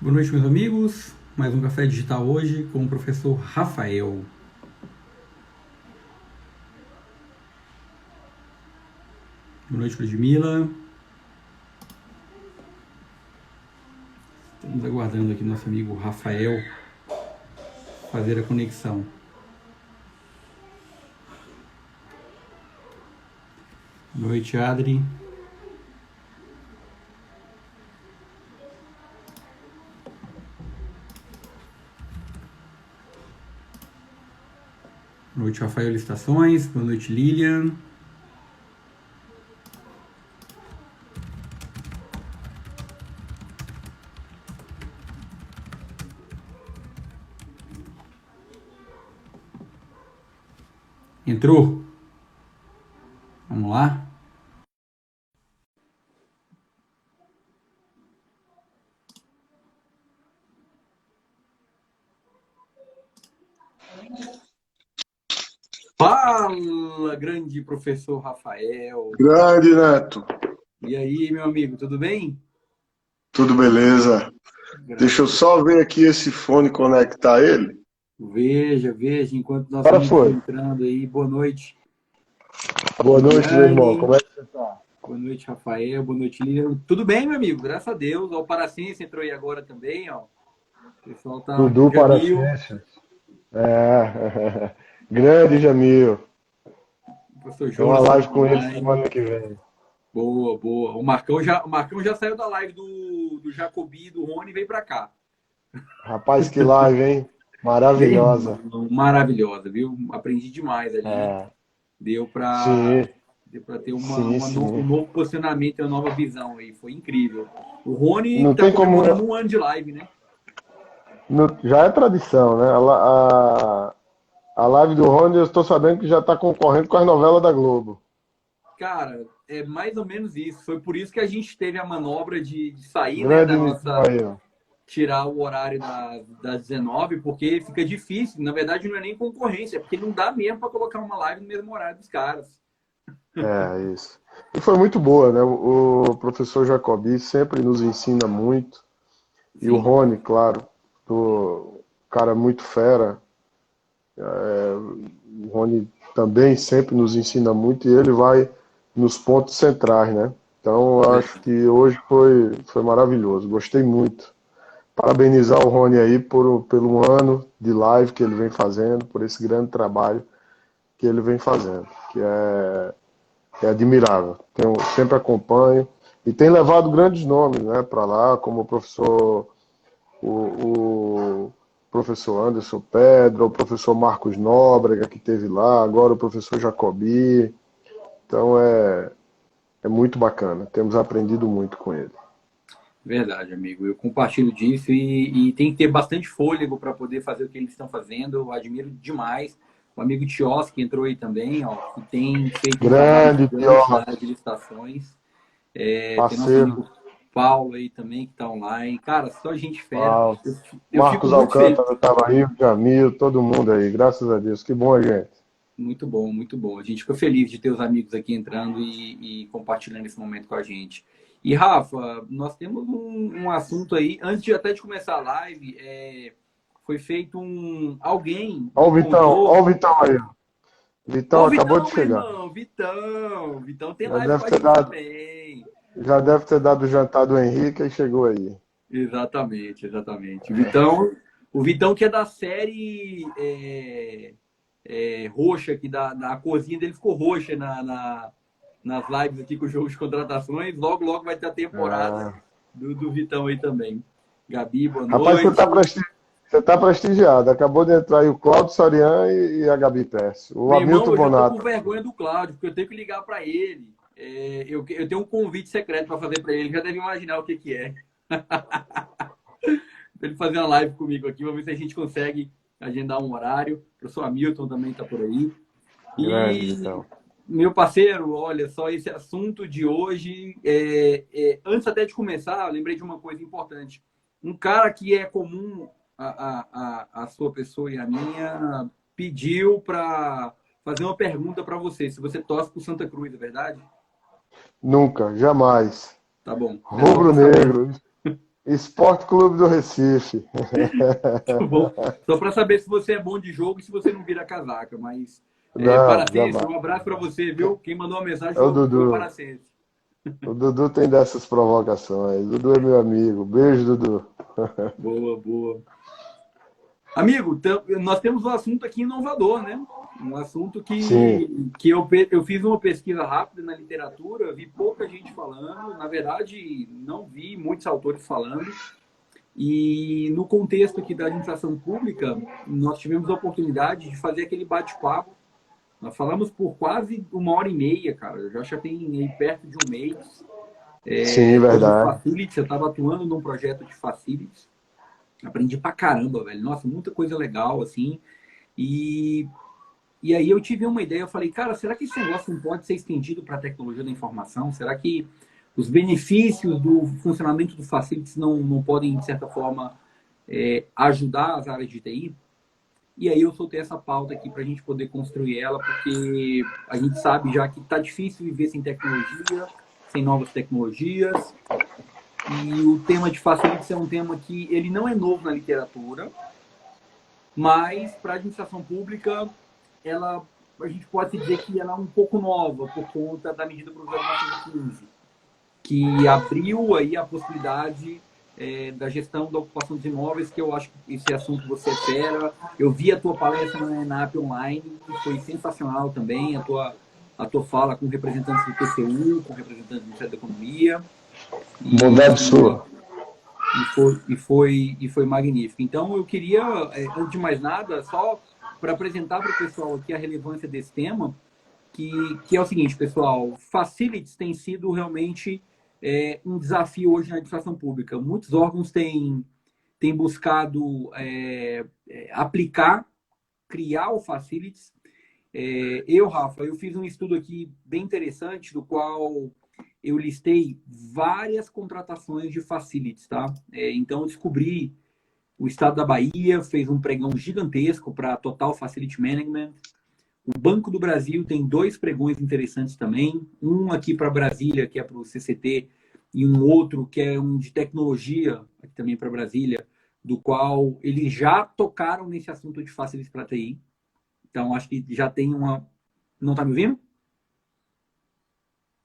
Boa noite, meus amigos. Mais um Café Digital hoje com o professor Rafael. Boa noite, Ludmila. Estamos aguardando aqui nosso amigo Rafael fazer a conexão. Boa noite, Adri. Boa noite, Rafael Estações. Boa noite, Lilian. Entrou? Vamos lá? Fala, grande professor Rafael. Grande, Neto. E aí, meu amigo, tudo bem? Tudo beleza? Deixa eu só ver aqui esse fone conectar ele. Veja, enquanto nossos Agora amigos estão foi. entrando aí. Boa noite, Boa noite, meu irmão. Eliane. Como é que você tá? Boa noite, Rafael. Boa noite, Lilian. Tudo bem, meu amigo? Graças a Deus. Ó, o Paraciência entrou aí agora também, ó. O pessoal tá... Dudu Jamil, Paraciências. É. Grande, Jamil. o professor Tem uma Jonas live também com ele online. semana que vem. Boa, boa. O Marcão já saiu da live do Jacobi e do Rony e veio pra cá. Rapaz, que live, hein? Meu Maravilhosa. irmão, maravilhosa, viu? Aprendi demais ali. É. Deu pra, Sim, deu pra ter sim, um sim. novo posicionamento e uma nova visão aí. Foi incrível. O Rony Não tá tem como. comemorando um ano de live, né? Já é tradição, né? A live do Rony, eu estou sabendo que já está concorrendo com as novelas da Globo. Cara, é mais ou menos isso. Foi por isso que a gente teve a manobra de sair, né, Grande da Nitão nossa... aí, ó. Tirar o horário das 19, porque fica difícil. Na verdade, não é nem concorrência, é porque não dá mesmo para colocar uma live no mesmo horário dos caras. É, isso. E foi muito boa, né? O professor Jacobi sempre nos ensina muito. E o Sim, Rony, claro, o cara muito fera. O Rony também sempre nos ensina muito e ele vai nos pontos centrais, né? Então, eu acho verdade. que hoje foi maravilhoso. Gostei muito. Parabenizar o Rony aí pelo ano de live que ele vem fazendo, por esse grande trabalho que ele vem fazendo, que é admirável. Sempre acompanho e tem levado grandes nomes, né, para lá, como o professor Anderson Pedro, o professor Marcos Nóbrega, que teve lá, agora o professor Jacobi. Então é muito bacana. Temos aprendido muito com ele. Verdade, amigo. Eu compartilho disso e tem que ter bastante fôlego para poder fazer o que eles estão fazendo. Eu admiro demais. O amigo Tios, que entrou aí também, ó, que tem feito um trabalho Grande gigante na Pior, área de licitações. Tem nosso parceiro, amigo Paulo aí também, que está online. Cara, só gente fera. Paulo. Eu fico Marcos muito feliz. Alcântara estava aí, o Jamil, todo mundo aí, graças a Deus. Que bom, gente. Muito bom, muito bom. A gente fica feliz de ter os amigos aqui entrando e compartilhando esse momento com a gente. E, Rafa, nós temos um assunto aí, antes de até de começar a live, foi feito alguém Olha me o Vitão, olha contou. o Vitão aí. Vitão Ô, acabou de Vitão, meu chegar. irmão, Vitão! Vitão tem Já live deve com a ter gente dado, também. já deve ter dado o jantar do Henrique e chegou aí. Exatamente, exatamente. Vitão, o Vitão que é da série roxa, que a corzinha dele ficou roxa nas lives aqui com o jogo de contratações. Logo, logo vai ter a temporada Ah, do Vitão aí também. Gabi, boa rapaz, noite. você tá prestigiado. Acabou de entrar aí o Claudio Sorian e a Gabi Pérez. O Meu irmão, Hamilton eu já tô com Bonato. vergonha do Cláudio, porque eu tenho que ligar para ele. Eu tenho um convite secreto para fazer para ele, já deve imaginar o que, que é. Pra ele fazer uma live comigo aqui, vamos ver se a gente consegue agendar um horário. O professor Hamilton também está por aí. Grande, E, Vitão. meu parceiro, olha só, esse assunto de hoje, antes até de começar, eu lembrei de uma coisa importante. Um cara que é comum a sua pessoa e a minha pediu para fazer uma pergunta para você, se você torce por Santa Cruz, é verdade? Nunca, jamais. Tá bom, é só para saber. Rubro-negro. Esporte Clube do Recife. Muito bom. Só para saber se você é bom de jogo e se você não vira casaca. Mas Não, Paracense, jamais. um abraço para você, viu? Quem mandou a mensagem É o foi o Dudu. Paracense. O Dudu tem dessas provocações. O Dudu é meu amigo. Beijo, Dudu. Boa, boa. Amigo, nós temos um assunto aqui inovador, né? Um assunto Sim, que eu fiz uma pesquisa rápida na literatura, vi pouca gente falando, na verdade, não vi muitos autores falando. E no contexto aqui da administração pública, nós tivemos a oportunidade de fazer aquele bate-papo. Nós falamos por quase 1 hora e meia, cara. Eu já tem aí perto de um mês sim, sobre verdade. facilities. Eu estava atuando num projeto de facilities. Aprendi pra caramba, velho. Nossa, muita coisa legal, assim. E, e aí eu tive uma ideia. Eu falei, cara, será que esse negócio não pode ser estendido para a tecnologia da informação? Será que os benefícios do funcionamento do facilities não podem, de certa forma, ajudar as áreas de TI? E aí eu soltei essa pauta aqui para a gente poder construir ela, porque a gente sabe já que está difícil viver sem tecnologia, sem novas tecnologias. E o tema de facilities é um tema que ele não é novo na literatura, mas para a administração pública, a gente pode dizer que ela é um pouco nova por conta da medida provisória 915, que abriu aí a possibilidade da gestão da ocupação dos imóveis, que eu acho que esse assunto você é fera. Eu vi a tua palestra na ENAP online, que foi sensacional também, a tua fala com representantes do TCU, com representantes do Ministério da Economia, Bondade e, sua. e foi magnífico. Então, eu queria, antes de mais nada, só para apresentar para o pessoal aqui a relevância desse tema, que é o seguinte, pessoal, facilities tem sido realmente um desafio hoje na administração pública. Muitos órgãos têm buscado aplicar, criar o facilities. Rafa, eu fiz um estudo aqui bem interessante, do qual eu listei várias contratações de facilities, tá? Então, eu descobri o estado da Bahia fez um pregão gigantesco para Total Facility Management. O Banco do Brasil tem 2 pregões interessantes também. Um aqui para Brasília, que é para o CCT, e um outro que é um de tecnologia, aqui também para Brasília, do qual eles já tocaram nesse assunto de facilities para TI. Então, acho que já tem uma... Não está me ouvindo?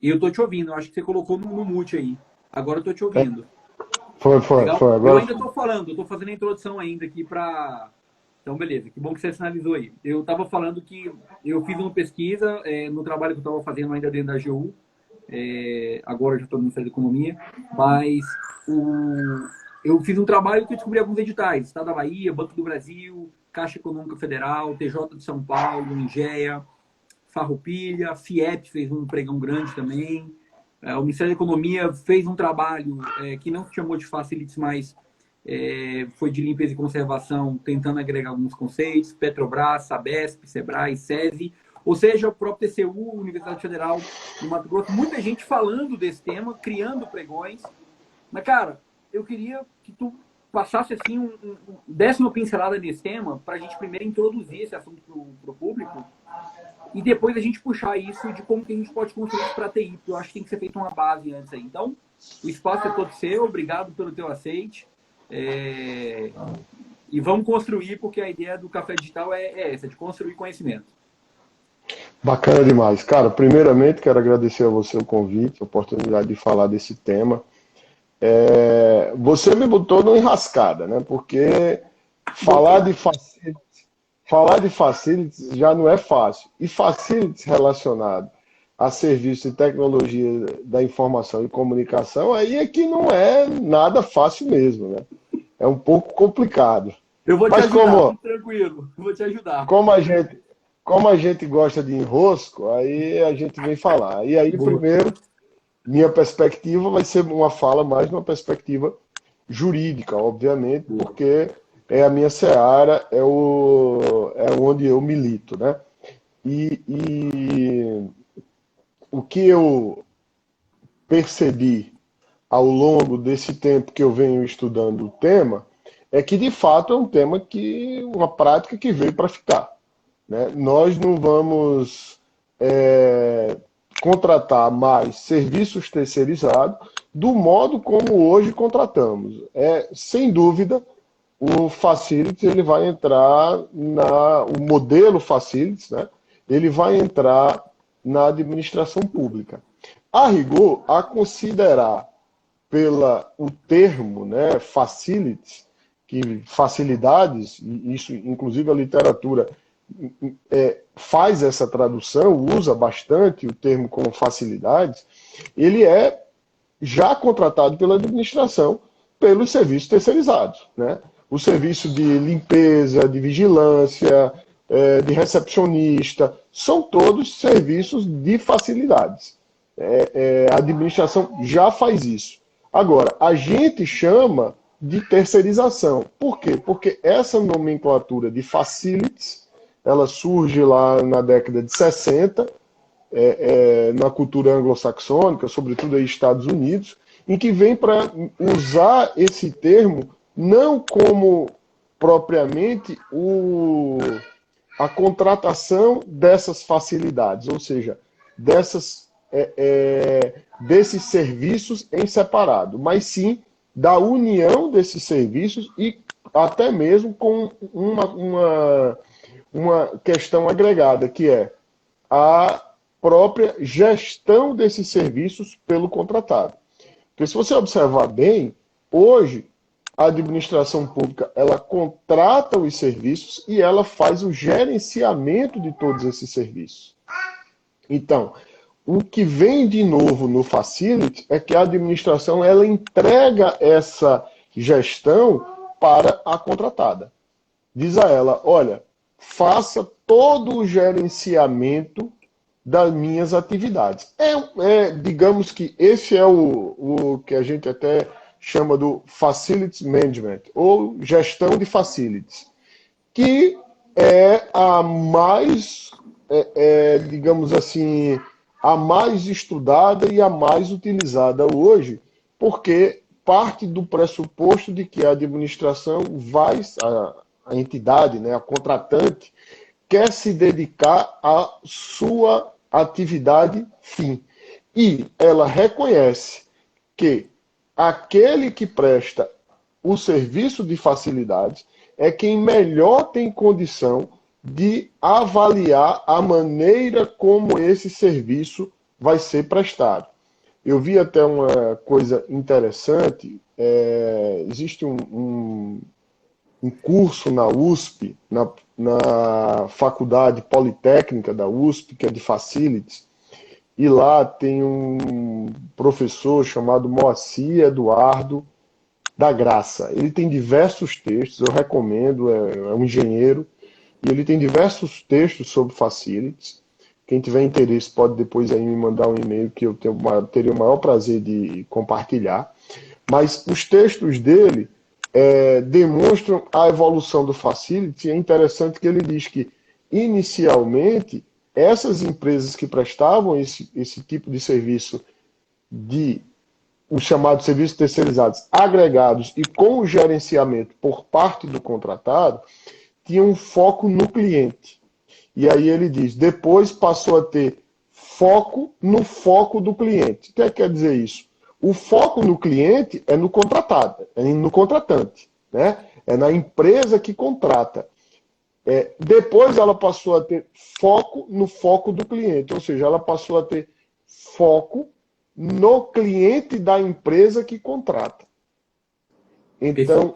Eu estou te ouvindo. Acho que você colocou no mute aí. Agora eu estou te ouvindo. Legal? Foi. Eu Agora ainda foi. estou falando, estou fazendo a introdução ainda aqui para... Então, beleza. Que bom que você sinalizou aí. Eu estava falando que eu fiz uma pesquisa no trabalho que eu estava fazendo ainda dentro da AGU. Agora eu já estou no Ministério da Economia. Mas eu fiz um trabalho que eu descobri alguns editais. Estado da Bahia, Banco do Brasil, Caixa Econômica Federal, TJ de São Paulo, Ingea, Farroupilha, FIEP fez um pregão grande também. O Ministério da Economia fez um trabalho que não se chamou de facilities, mas foi de limpeza e conservação, tentando agregar alguns conceitos. Petrobras, Sabesp, Sebrae, SESI, ou seja, o próprio TCU, Universidade Federal do Mato Grosso, muita gente falando desse tema, criando pregões. Mas, cara, eu queria que tu passasse assim, desse uma pincelada nesse tema, para a gente primeiro introduzir esse assunto para o público, e depois a gente puxar isso de como que a gente pode construir isso para a TI, porque eu acho que tem que ser feita uma base antes aí. Então, o espaço é todo seu, obrigado pelo teu aceite. E vamos construir, porque a ideia do Café Digital é essa, de construir conhecimento. Bacana demais. Cara, primeiramente quero agradecer a você o convite, a oportunidade de falar desse tema. Você me botou numa enrascada, né? Porque falar de facilities já não é fácil. E facilities relacionado a serviço de tecnologia da informação e comunicação, aí é que não é nada fácil mesmo, né? É um pouco complicado. Eu vou te Mas ajudar, fique tranquilo. Eu vou te ajudar. como a gente, como a gente gosta de enrosco, aí a gente vem falar. E aí, Boa. primeiro, minha perspectiva vai ser uma fala mais numa perspectiva jurídica, obviamente, Boa. porque é a minha seara, é onde eu milito, né? E o que eu percebi ao longo desse tempo que eu venho estudando o tema é que, de fato, é um tema uma prática que veio para ficar, né? Nós não vamos contratar mais serviços terceirizados do modo como hoje contratamos. Sem dúvida, o Facilities ele vai entrar o modelo Facilities, né? Ele vai entrar na administração pública. A rigor, a considerar o termo, né, Facilities, que facilidades, e isso inclusive a literatura faz essa tradução, usa bastante o termo como facilidades, ele é já contratado pela administração pelos serviços terceirizados, né? O serviço de limpeza, de vigilância, de recepcionista, são todos serviços de facilidades. A administração já faz isso. Agora, a gente chama de terceirização. Por quê? Porque essa nomenclatura de facilities, ela surge lá na década de 60, na cultura anglo-saxônica, sobretudo aí Estados Unidos, em que vem para usar esse termo não como propriamente a contratação dessas facilidades, ou seja, desses serviços em separado, mas sim da união desses serviços e até mesmo com uma questão agregada, que é a própria gestão desses serviços pelo contratado. Porque se você observar bem, hoje a administração pública ela contrata os serviços e ela faz o gerenciamento de todos esses serviços. Então, o que vem de novo no Facility é que a administração ela entrega essa gestão para a contratada. Diz a ela, olha, faça todo o gerenciamento das minhas atividades. Digamos que esse é o que a gente até chama do Facilities Management, ou gestão de facilities, que é a mais, digamos assim, a mais estudada e a mais utilizada hoje, porque parte do pressuposto de que a administração a entidade, né, a contratante, quer se dedicar à sua atividade fim. E ela reconhece que aquele que presta o serviço de facilidades é quem melhor tem condição de avaliar a maneira como esse serviço vai ser prestado. Eu vi até uma coisa interessante, existe um curso na USP, na Faculdade Politécnica da USP, que é de Facilities, e lá tem um professor chamado Moacir Eduardo da Graça. Ele tem diversos textos, eu recomendo, é um engenheiro, e ele tem diversos textos sobre Facilities. Quem tiver interesse pode depois aí me mandar um e-mail que eu teria o maior prazer de compartilhar. Mas os textos dele demonstram a evolução do Facility. É interessante que ele diz que, inicialmente, essas empresas que prestavam esse tipo de serviço, os chamados serviços terceirizados agregados e com o gerenciamento por parte do contratado, tinham um foco no cliente. E aí ele diz, depois passou a ter foco no foco do cliente. O que quer dizer isso? O foco no cliente é no contratado, é no contratante, né? É na empresa que contrata. Depois ela passou a ter foco no foco do cliente, ou seja, ela passou a ter foco no cliente da empresa que contrata. Então,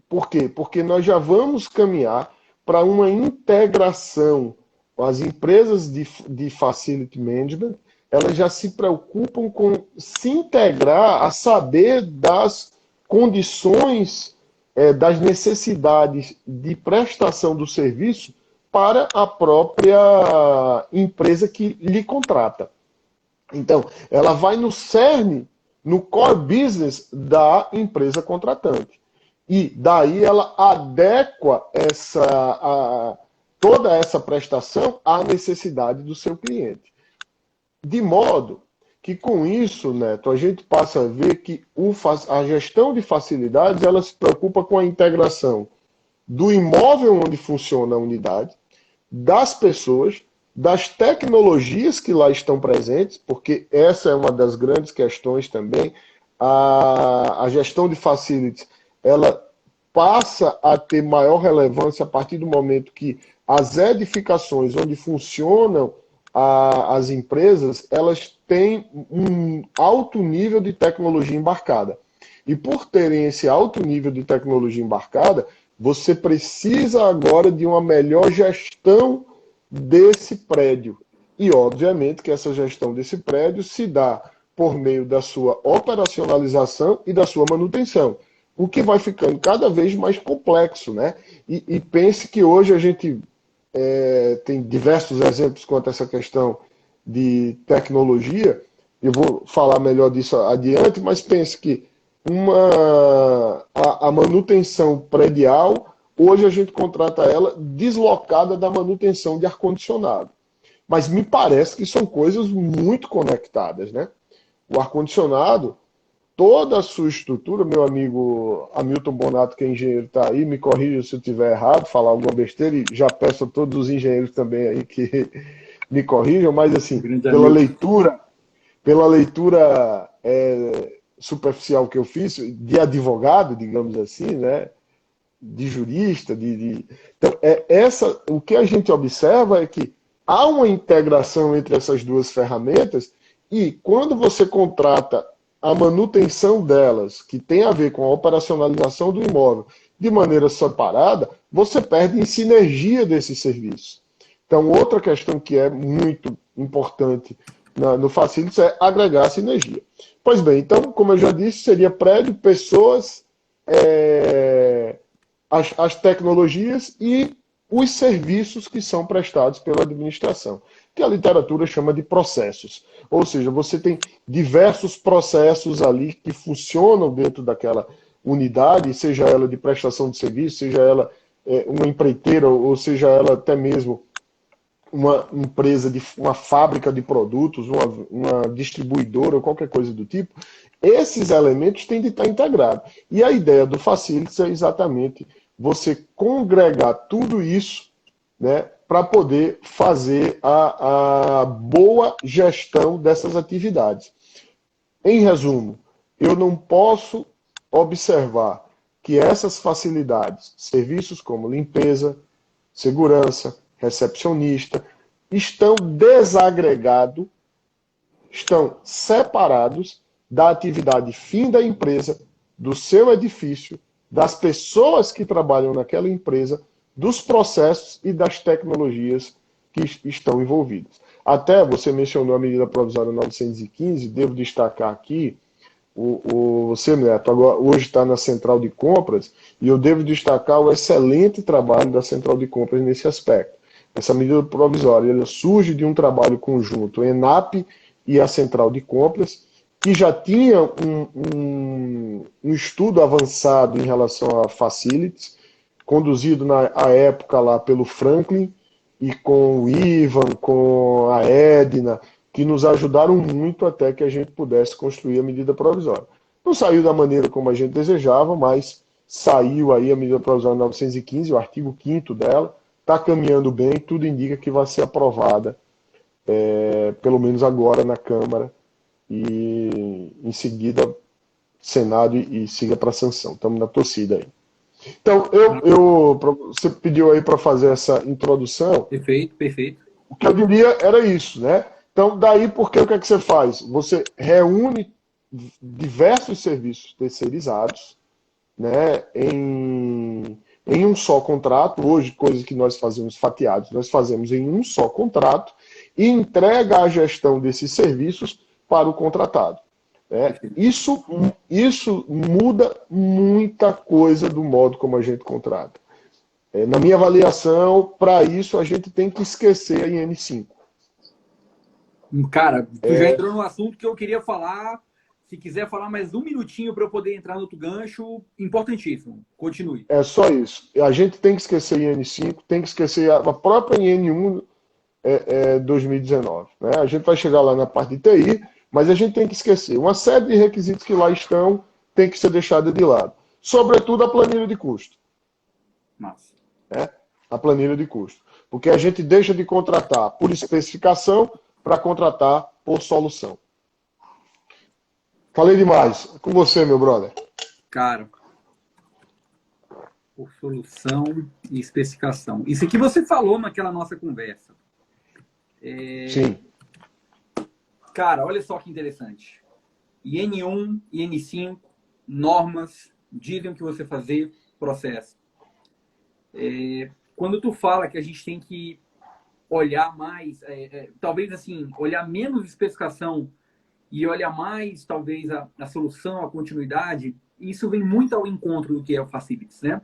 por quê? Porque nós já vamos caminhar para uma integração. As empresas de Facility Management, elas já se preocupam com se integrar a saber das condições, das necessidades de prestação do serviço para a própria empresa que lhe contrata. Então, ela vai no cerne, no core business da empresa contratante. E daí ela adequa toda essa prestação à necessidade do seu cliente. De modo que com isso, Neto, a gente passa a ver que a gestão de facilidades ela se preocupa com a integração do imóvel onde funciona a unidade, das pessoas, das tecnologias que lá estão presentes, porque essa é uma das grandes questões também. A gestão de facilities, ela passa a ter maior relevância a partir do momento que as edificações onde funcionam as empresas, elas têm um alto nível de tecnologia embarcada. E por terem esse alto nível de tecnologia embarcada, você precisa agora de uma melhor gestão desse prédio. E, obviamente, que essa gestão desse prédio se dá por meio da sua operacionalização e da sua manutenção, o que vai ficando cada vez mais complexo, né? E pense que hoje a gente tem diversos exemplos quanto a essa questão de tecnologia. Eu vou falar melhor disso adiante, mas pense que a manutenção predial, hoje a gente contrata ela deslocada da manutenção de ar-condicionado. Mas me parece que são coisas muito conectadas, né? O ar-condicionado, toda a sua estrutura, meu amigo Hamilton Bonato, que é engenheiro, está aí, me corrija se eu estiver errado, falar alguma besteira, e já peço a todos os engenheiros também aí que me corrijam, mas assim, pela leitura superficial que eu fiz, de advogado, digamos assim, né? De jurista, Então, o que a gente observa é que há uma integração entre essas duas ferramentas e quando você contrata a manutenção delas, que tem a ver com a operacionalização do imóvel, de maneira separada, você perde em sinergia desses serviços. Então, outra questão que é muito importante no Facilities é agregar sinergia. Pois bem, então, como eu já disse, seria prédio, pessoas, as tecnologias e os serviços que são prestados pela administração, que a literatura chama de processos. Ou seja, você tem diversos processos ali que funcionam dentro daquela unidade, seja ela de prestação de serviço, seja ela uma empreiteira, ou seja ela até mesmo uma empresa, uma fábrica de produtos, uma distribuidora ou qualquer coisa do tipo. Esses elementos têm de estar integrados. E a ideia do Facilities é exatamente você congregar tudo isso, né, para poder fazer a boa gestão dessas atividades. Em resumo, eu não posso observar que essas facilidades, serviços como limpeza, segurança, recepcionista, estão desagregados, estão separados da atividade fim da empresa, do seu edifício, das pessoas que trabalham naquela empresa, dos processos e das tecnologias que estão envolvidas. Até você mencionou a medida provisória 915, devo destacar aqui, você, Neto, agora, hoje está na central de compras, e eu devo destacar o excelente trabalho da central de compras nesse aspecto. Essa medida provisória ela surge de um trabalho conjunto, ENAP e a central de compras, que já tinha um estudo avançado em relação a facilities, conduzido na época lá pelo Franklin, e com o Ivan, com a Edna, que nos ajudaram muito até que a gente pudesse construir a medida provisória. Não saiu da maneira como a gente desejava, mas saiu aí a medida provisória 915, o artigo 5º dela, está caminhando bem, tudo indica que vai ser aprovada, pelo menos agora na Câmara, e em seguida Senado e siga para sanção. Estamos na torcida aí. Então, você pediu aí para fazer essa introdução. Perfeito, perfeito. O que eu diria era isso, né? Então, daí porque o que é que você faz? Você reúne diversos serviços terceirizados, né, em um só contrato. Hoje, coisas que nós fazemos fatiados, nós fazemos em um só contrato e entrega a gestão desses serviços para o contratado. Isso muda muita coisa do modo como a gente contrata. Na minha avaliação, para isso a gente tem que esquecer a IN5. Cara, tu já entrou no assunto que eu queria falar. Se quiser falar mais um minutinho para eu poder entrar no outro gancho, importantíssimo. Continue. É só isso. A gente tem que esquecer a IN5, tem que esquecer a própria IN1 2019. Né? A gente vai chegar lá na parte de TI, mas a gente tem que esquecer. Uma série de requisitos que lá estão tem que ser deixada de lado. Sobretudo a planilha de custo. Nossa. A planilha de custo. Porque a gente deixa de contratar por especificação para contratar por solução. Falei demais. Com você, meu brother. Cara, por solução e especificação. Isso aqui você falou naquela nossa conversa. Sim. Cara, olha só que interessante. IN1, IN5, normas, dizem o que você fazer, processo. Quando tu fala que a gente tem que olhar mais, talvez assim, olhar menos especificação e olhar mais, talvez, a solução, a continuidade, isso vem muito ao encontro do que é o Facilities, né?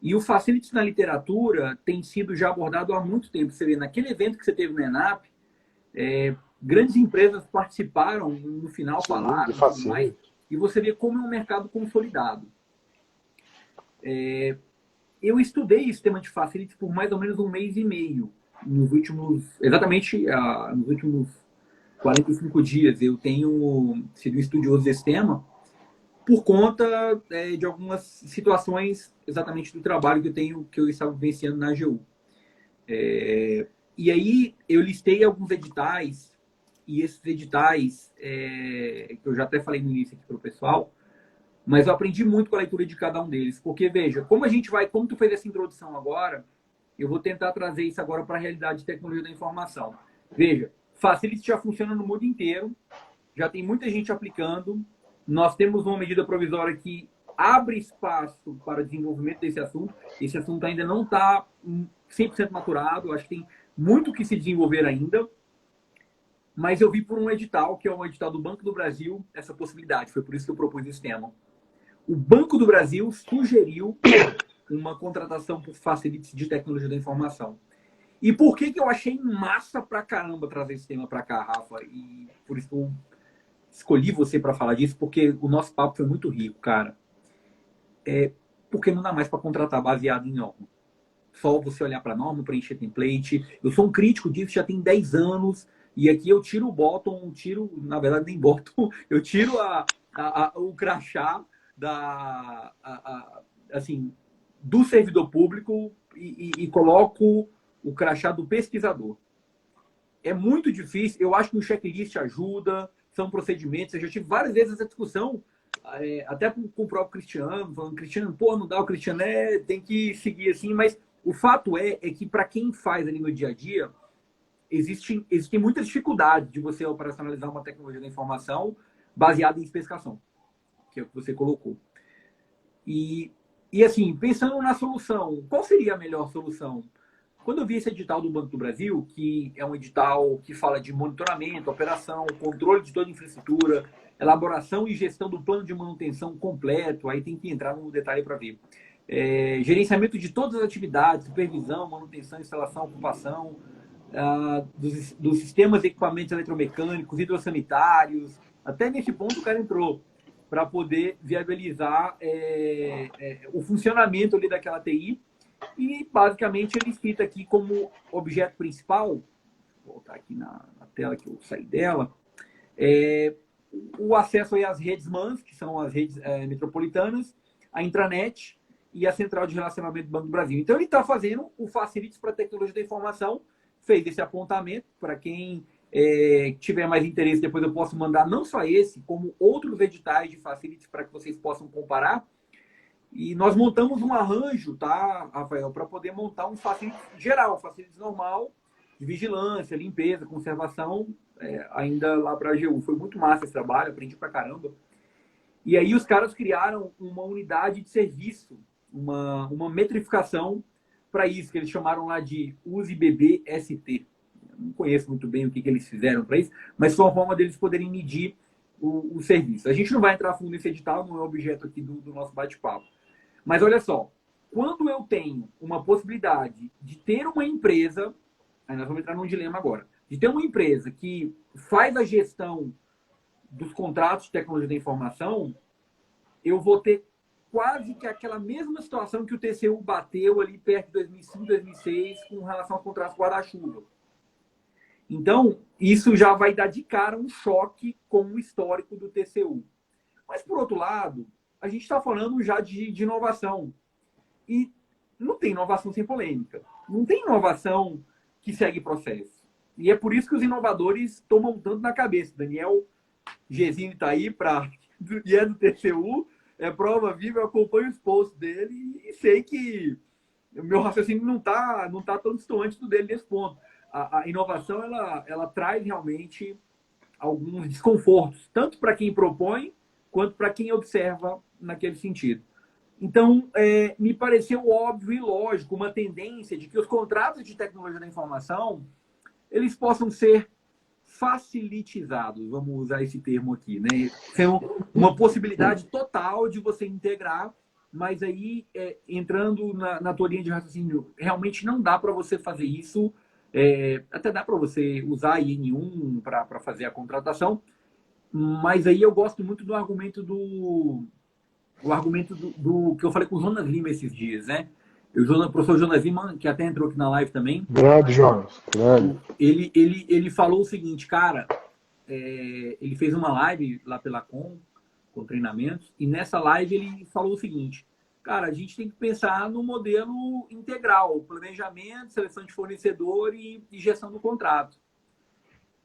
E o Facilities na literatura tem sido já abordado há muito tempo. Você vê, naquele evento que você teve no ENAP, grandes empresas participaram, no final falaram, tudo mais, e você vê como é um mercado consolidado. Eu estudei esse tema de Facilities por mais ou menos um mês e meio, nos últimos 45 dias. Eu tenho sido um estudioso desse tema por conta de algumas situações exatamente do trabalho que eu estava vivenciando na AGU. E aí eu listei alguns editais, e esses editais, que eu já até falei no início aqui para o pessoal, mas eu aprendi muito com a leitura de cada um deles. Porque, veja, como tu fez essa introdução agora, eu vou tentar trazer isso agora para a realidade de tecnologia da informação. Veja, Facility já funciona no mundo inteiro, já tem muita gente aplicando, nós temos uma medida provisória que abre espaço para o desenvolvimento desse assunto. Esse assunto ainda não está 100% maturado, acho que tem muito que se desenvolver ainda, mas eu vi por um edital, que é um edital do Banco do Brasil, essa possibilidade. Foi por isso que eu propus esse tema. O Banco do Brasil sugeriu uma contratação por Facilities de tecnologia da informação. E por que eu achei massa pra caramba trazer esse tema pra cá, Rafa? E por isso que eu escolhi você para falar disso, porque o nosso papo foi muito rico, cara. Porque não dá mais para contratar baseado em norma. Só você olhar para a norma, preencher template. Eu sou um crítico disso, já tem 10 anos, e aqui eu tiro o bottom, na verdade nem bottom, eu tiro o crachá assim, do servidor público e coloco o crachá do pesquisador. É muito difícil, eu acho que o checklist ajuda, são procedimentos, eu já tive várias vezes essa discussão, até com o próprio Cristiano, falando, Cristiano, não dá, o Cristiano tem que seguir assim, mas o fato é que para quem faz ali no dia a dia, existem muitas dificuldades de você operacionalizar uma tecnologia da informação baseada em especificação, que é o que você colocou. E assim, pensando na solução, qual seria a melhor solução? Quando eu vi esse edital do Banco do Brasil, que é um edital que fala de monitoramento, operação, controle de toda a infraestrutura, elaboração e gestão do plano de manutenção completo, aí tem que entrar no detalhe para ver. Gerenciamento de todas as atividades, supervisão, manutenção, instalação, ocupação, dos sistemas e equipamentos eletromecânicos, hidrossanitários. Até nesse ponto o cara entrou para poder viabilizar o funcionamento ali daquela TI. E, basicamente, ele cita aqui como objeto principal, vou voltar aqui na tela que eu saí dela, o acesso aí às redes MANs, que são as redes metropolitanas, a intranet e a central de relacionamento do Banco do Brasil. Então, ele está fazendo o Facilities para a tecnologia da informação, fez esse apontamento. Para quem tiver mais interesse, depois eu posso mandar não só esse, como outros editais de Facilities para que vocês possam comparar. E nós montamos um arranjo, tá, Rafael, para poder montar um Facilities geral, um Facilities normal, de vigilância, limpeza, conservação, ainda lá para a AGU. Foi muito massa esse trabalho, aprendi pra caramba. E aí os caras criaram uma unidade de serviço, uma metrificação para isso, que eles chamaram lá de UseBB-ST. Não conheço muito bem o que eles fizeram para isso, mas foi uma forma deles poderem medir o serviço. A gente não vai entrar fundo nesse edital, não é objeto aqui do nosso bate-papo. Mas olha só, quando eu tenho uma possibilidade de ter uma empresa, aí nós vamos entrar num dilema agora, de ter uma empresa que faz a gestão dos contratos de tecnologia da informação, eu vou ter quase que aquela mesma situação que o TCU bateu ali perto de 2005, 2006, com relação aos contratos guarda-chuva. Então, isso já vai dar de cara um choque com o histórico do TCU. Mas, por outro lado, a gente está falando já de inovação. E não tem inovação sem polêmica. não tem inovação que segue processo. E é por isso que os inovadores tomam tanto na cabeça. Daniel Gesine está aí, e é do TCU, é prova viva, eu acompanho os posts dele e sei que o meu raciocínio não tá tão distante do dele nesse ponto. A inovação, ela traz realmente alguns desconfortos, tanto para quem propõe, quanto para quem observa naquele sentido. Então, me pareceu óbvio e lógico uma tendência de que os contratos de tecnologia da informação eles possam ser facilitizados, vamos usar esse termo aqui, né? Sendo uma possibilidade total de você integrar, mas aí, entrando na tua linha de raciocínio, realmente não dá para você fazer isso, até dá para você usar a IN1 para fazer a contratação, mas aí eu gosto muito do argumento do que eu falei com o Jonas Lima esses dias, né? O professor Jonas Lima, que até entrou aqui na live também. Grande, Jonas. Grande. Ele falou o seguinte, cara, ele fez uma live lá pela com treinamentos, e nessa live ele falou o seguinte, cara, a gente tem que pensar no modelo integral, planejamento, seleção de fornecedor e gestão do contrato.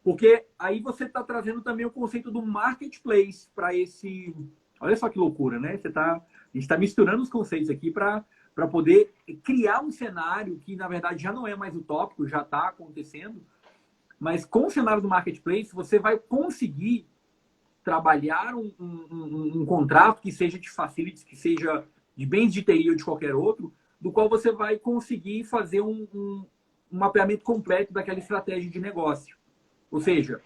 Porque aí você está trazendo também o conceito do marketplace para esse... Olha só que loucura, né? A gente está misturando os conceitos aqui para poder criar um cenário que, na verdade, já não é mais utópico, já está acontecendo, mas com o cenário do marketplace, você vai conseguir trabalhar um contrato que seja de facilities, que seja de bens de TI ou de qualquer outro, do qual você vai conseguir fazer um mapeamento completo daquela estratégia de negócio. Ou seja,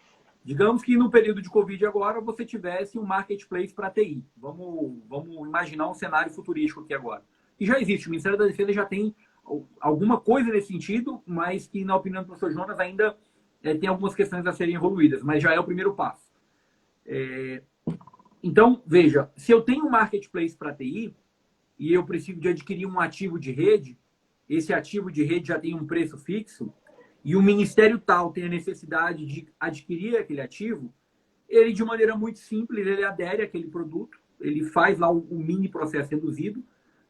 digamos que no período de Covid agora você tivesse um marketplace para TI. Vamos imaginar um cenário futurístico aqui agora. E já existe, o Ministério da Defesa já tem alguma coisa nesse sentido, mas que, na opinião do professor Jonas, ainda tem algumas questões a serem evoluídas, mas já é o primeiro passo. Então, veja, se eu tenho um marketplace para TI e eu preciso de adquirir um ativo de rede, esse ativo de rede já tem um preço fixo, e o Ministério tal tem a necessidade de adquirir aquele ativo, ele, de maneira muito simples, ele adere àquele produto, ele faz lá o mini processo reduzido,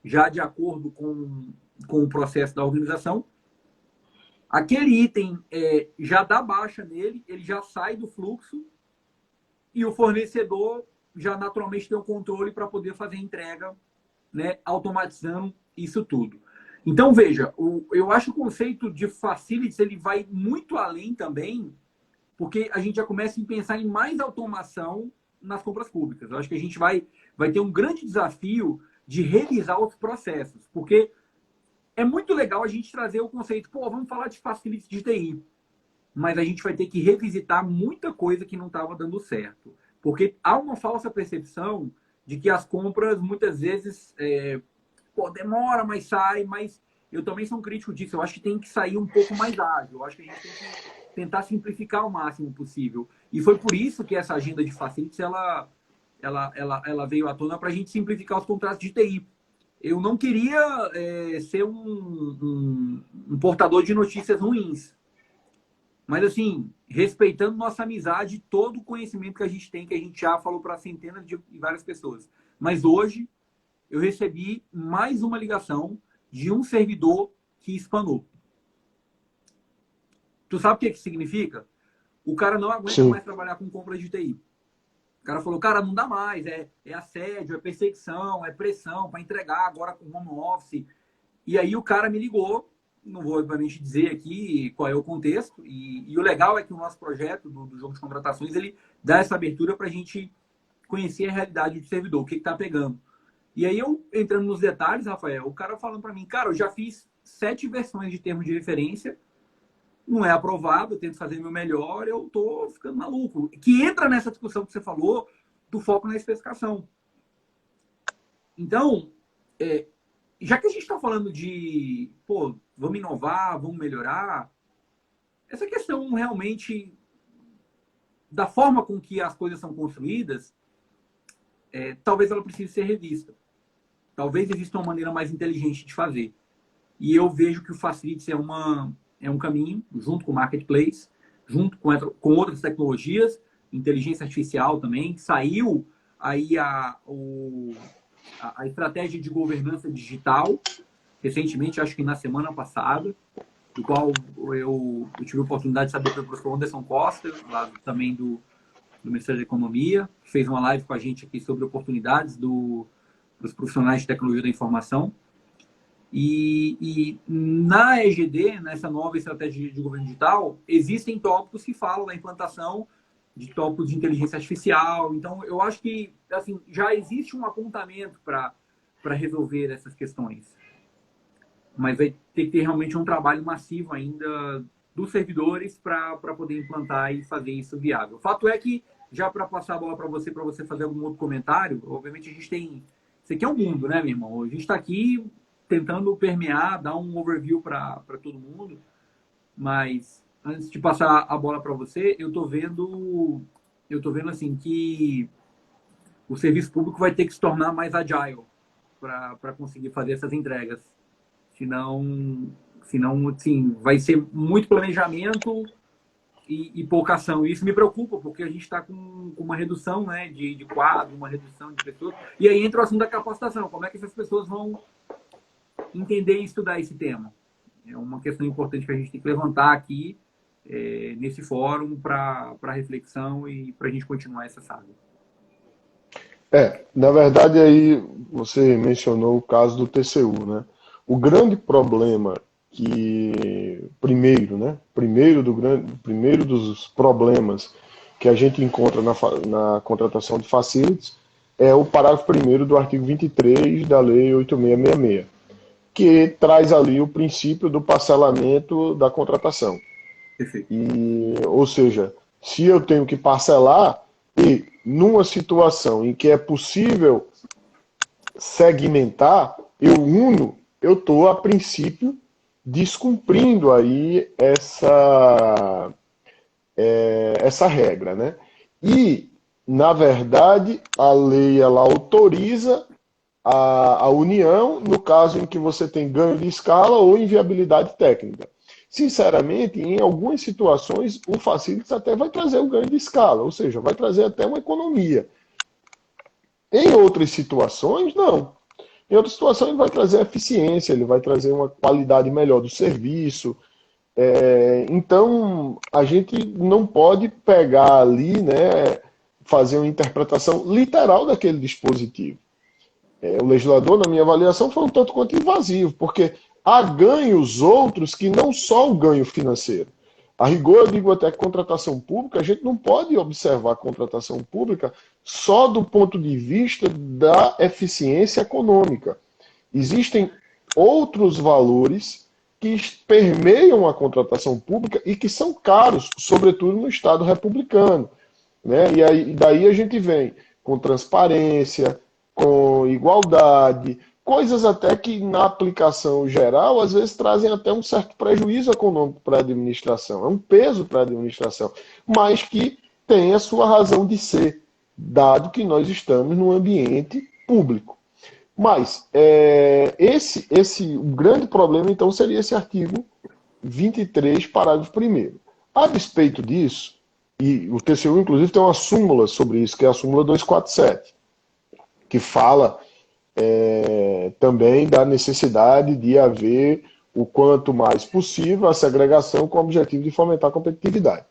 já de acordo com o processo da organização. Aquele item já dá baixa nele, ele já sai do fluxo e o fornecedor já naturalmente tem o controle para poder fazer a entrega, né, automatizando isso tudo. Então, veja, eu acho que o conceito de facilities ele vai muito além também, porque a gente já começa a pensar em mais automação nas compras públicas. Eu acho que a gente vai ter um grande desafio de revisar os processos, porque é muito legal a gente trazer o conceito, vamos falar de facilities de TI, mas a gente vai ter que revisitar muita coisa que não estava dando certo, porque há uma falsa percepção de que as compras muitas vezes demora, mas sai, mas eu também sou um crítico disso. Eu acho que tem que sair um pouco mais ágil. Eu acho que a gente tem que tentar simplificar o máximo possível. E foi por isso que essa agenda de facilities, ela veio à tona para a gente simplificar os contratos de TI. Eu não queria ser um portador de notícias ruins. Mas, assim, respeitando nossa amizade, todo o conhecimento que a gente tem, que a gente já falou para centenas de várias pessoas. Mas hoje, eu recebi mais uma ligação de um servidor que espanou. Tu sabe o que significa? O cara não aguenta mais trabalhar com compras de TI. O cara falou, cara, não dá mais, é assédio, é perseguição, é pressão para entregar agora com home office. E aí o cara me ligou, não vou obviamente dizer aqui qual é o contexto, e o legal é que o nosso projeto do jogo de contratações, ele dá essa abertura para a gente conhecer a realidade do servidor, o que está pegando. E aí eu, entrando nos detalhes, Rafael, o cara falando para mim, cara, eu já fiz 7 versões de termo de referência, não é aprovado, eu tento fazer meu melhor, eu tô ficando maluco. Que entra nessa discussão que você falou, do foco na especificação. Então, já que a gente está falando de, vamos inovar, vamos melhorar, essa questão realmente da forma com que as coisas são construídas, talvez ela precise ser revista. Talvez exista uma maneira mais inteligente de fazer. E eu vejo que o Facilities é um caminho, junto com o Marketplace, junto com outras tecnologias, inteligência artificial também. Saiu aí a estratégia de governança digital, recentemente, acho que na semana passada, do qual eu tive a oportunidade de saber pelo professor Anderson Costa, lá também do Ministério da Economia, que fez uma live com a gente aqui sobre oportunidades dos profissionais de tecnologia da informação. E na EGD, nessa nova estratégia de governo digital, existem tópicos que falam da implantação de tópicos de inteligência artificial. Então, eu acho que assim, já existe um apontamento para resolver essas questões. Mas vai ter que ter realmente um trabalho massivo ainda dos servidores para poder implantar e fazer isso viável. O fato é que, já para passar a bola para você fazer algum outro comentário, obviamente a gente tem... Isso aqui é um mundo, né, meu irmão? A gente está aqui tentando permear, dar um overview para todo mundo, mas antes de passar a bola para você, eu tô vendo assim que o serviço público vai ter que se tornar mais agile para conseguir fazer essas entregas. Senão, assim, vai ser muito planejamento e pouca ação. E isso me preocupa, porque a gente está com uma redução, né, de quadro, uma redução de pessoas. E aí entra o assunto da capacitação. Como é que essas pessoas vão entender e estudar esse tema? É uma questão importante que a gente tem que levantar aqui nesse fórum para reflexão e para a gente continuar essa saga. Na verdade, aí você mencionou o caso do TCU, né? O grande problema primeiro dos problemas que a gente encontra na contratação de facilities é o parágrafo 1º do artigo 23 da Lei 8666, que traz ali o princípio do parcelamento da contratação. Perfeito. Ou seja, se eu tenho que parcelar e numa situação em que é possível segmentar, eu estou, a princípio, descumprindo aí essa regra, né? E, na verdade, a lei ela autoriza a União no caso em que você tem ganho de escala ou inviabilidade técnica. Sinceramente, em algumas situações, o Facilities até vai trazer o ganho de escala, ou seja, vai trazer até uma economia. Em outras situações, não. Em outras situações, ele vai trazer eficiência, ele vai trazer uma qualidade melhor do serviço. Então, a gente não pode pegar ali, né, fazer uma interpretação literal daquele dispositivo. O legislador, na minha avaliação, foi um tanto quanto invasivo, porque há ganhos outros que não só o ganho financeiro. A rigor, eu digo até que contratação pública, a gente não pode observar a contratação pública só do ponto de vista da eficiência econômica. Existem outros valores que permeiam a contratação pública e que são caros, sobretudo no Estado republicano, né? E aí, daí a gente vem com transparência, com igualdade, coisas até que na aplicação geral às vezes trazem até um certo prejuízo econômico para a administração, é um peso para a administração, mas que tem a sua razão de ser, dado que nós estamos num ambiente público. Mas o grande problema então seria esse artigo 23, parágrafo 1º. A despeito disso, e o TCU inclusive tem uma súmula sobre isso, que é a súmula 247, que fala também da necessidade de haver o quanto mais possível a segregação com o objetivo de fomentar a competitividade.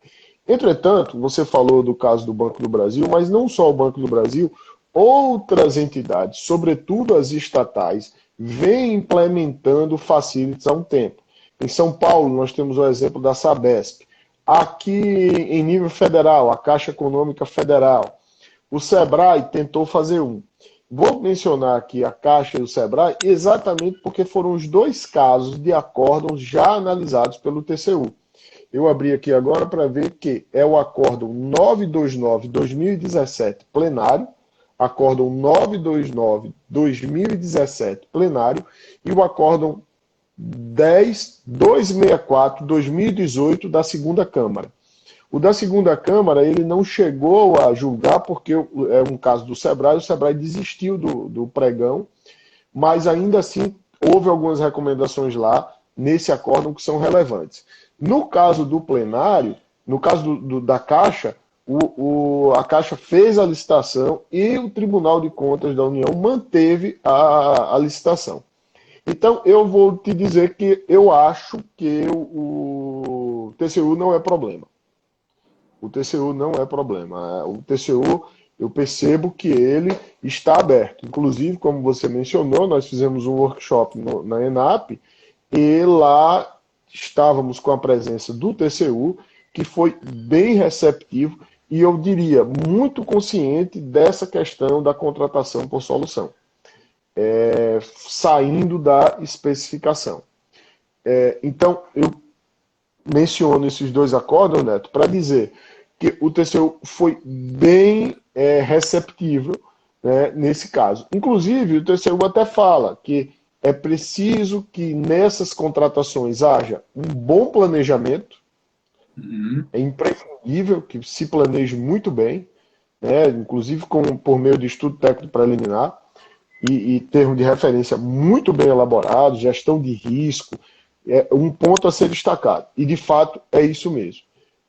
Entretanto, você falou do caso do Banco do Brasil, mas não só o Banco do Brasil, outras entidades, sobretudo as estatais, vêm implementando facilities há um tempo. Em São Paulo, nós temos o exemplo da Sabesp. Aqui, em nível federal, a Caixa Econômica Federal. O Sebrae tentou fazer um. Vou mencionar aqui a Caixa e o Sebrae exatamente porque foram os dois casos de acórdãos já analisados pelo TCU. Eu abri aqui agora para ver que é o acórdão 929/2017 plenário, acórdão 929/2017 plenário e o acórdão 10.264/2018 da segunda Câmara. O da segunda Câmara, ele não chegou a julgar, porque é um caso do Sebrae, o Sebrae desistiu do pregão, mas ainda assim houve algumas recomendações lá nesse acórdão que são relevantes. No caso do plenário, no caso da Caixa, a Caixa fez a licitação e o Tribunal de Contas da União manteve a licitação. Então, eu vou te dizer que eu acho que o TCU não é problema. O TCU não é problema. O TCU, eu percebo que ele está aberto. Inclusive, como você mencionou, nós fizemos um workshop na ENAP e lá estávamos com a presença do TCU, que foi bem receptivo e eu diria muito consciente dessa questão da contratação por solução, saindo da especificação. Então, eu menciono esses dois acordos, Neto, para dizer que o TCU foi bem receptivo, né, nesse caso. Inclusive, o TCU até fala que é preciso que nessas contratações haja um bom planejamento, é imprescindível que se planeje muito bem, né, inclusive por meio de estudo técnico preliminar, e termo de referência muito bem elaborado, gestão de risco, é um ponto a ser destacado. E, de fato, é isso mesmo.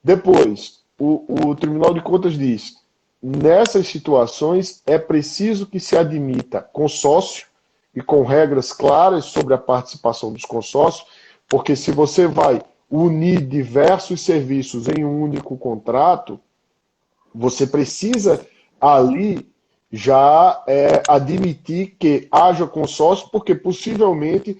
Depois, o Tribunal de Contas diz, nessas situações é preciso que se admita consórcio e com regras claras sobre a participação dos consórcios, porque se você vai unir diversos serviços em um único contrato, você precisa ali já admitir que haja consórcio, porque possivelmente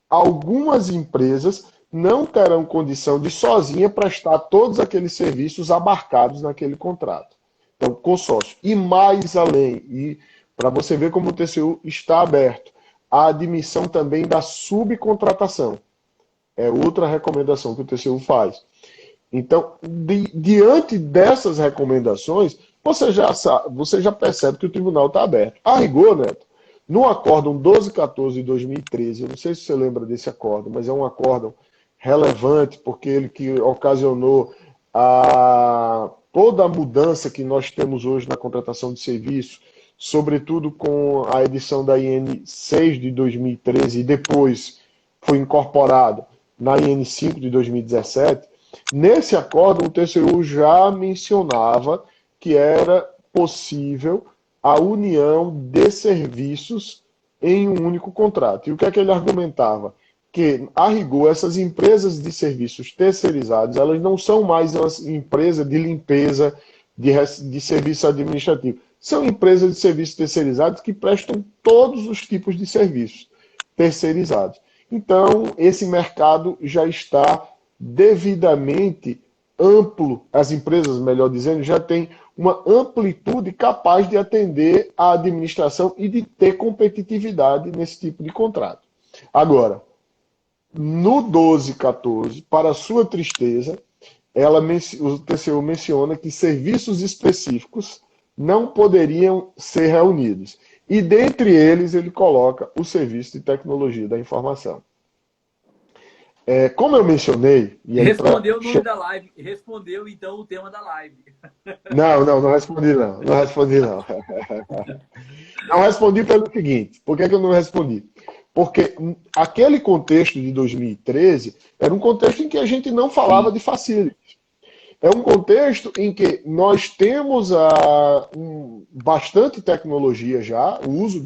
algumas empresas não terão condição de sozinha prestar todos aqueles serviços abarcados naquele contrato. Então, consórcio. E mais além, e para você ver como o TCU está aberto, a admissão também da subcontratação. É outra recomendação que o TCU faz. Então, diante dessas recomendações, você já percebe que o tribunal está aberto. A rigor, Neto, no acórdão 1214 de 2013, eu não sei se você lembra desse acórdão, mas é um acórdão relevante, porque ele que ocasionou toda a mudança que nós temos hoje na contratação de serviço, sobretudo com a edição da IN 6 de 2013 e depois foi incorporada na IN 5 de 2017. Nesse acórdão, o TCU já mencionava que era possível a união de serviços em um único contrato. E o que é que ele argumentava? Que, a rigor, essas empresas de serviços terceirizados, elas não são mais uma empresa de limpeza de serviço administrativo. São empresas de serviços terceirizados que prestam todos os tipos de serviços terceirizados. Então, esse mercado já está devidamente amplo, as empresas, melhor dizendo, já têm uma amplitude capaz de atender a administração e de ter competitividade nesse tipo de contrato. Agora, no 1214, para sua tristeza, o TCU menciona que serviços específicos não poderiam ser reunidos. E dentre eles ele coloca o serviço de tecnologia da informação. Como eu mencionei... E aí respondeu o nome da live. Respondeu, então, o tema da live. Não respondi não. Não respondi não. Não respondi pelo seguinte. Por que eu não respondi? Porque aquele contexto de 2013 era um contexto em que a gente não falava de facilities. É um contexto em que nós temos bastante tecnologia já, o uso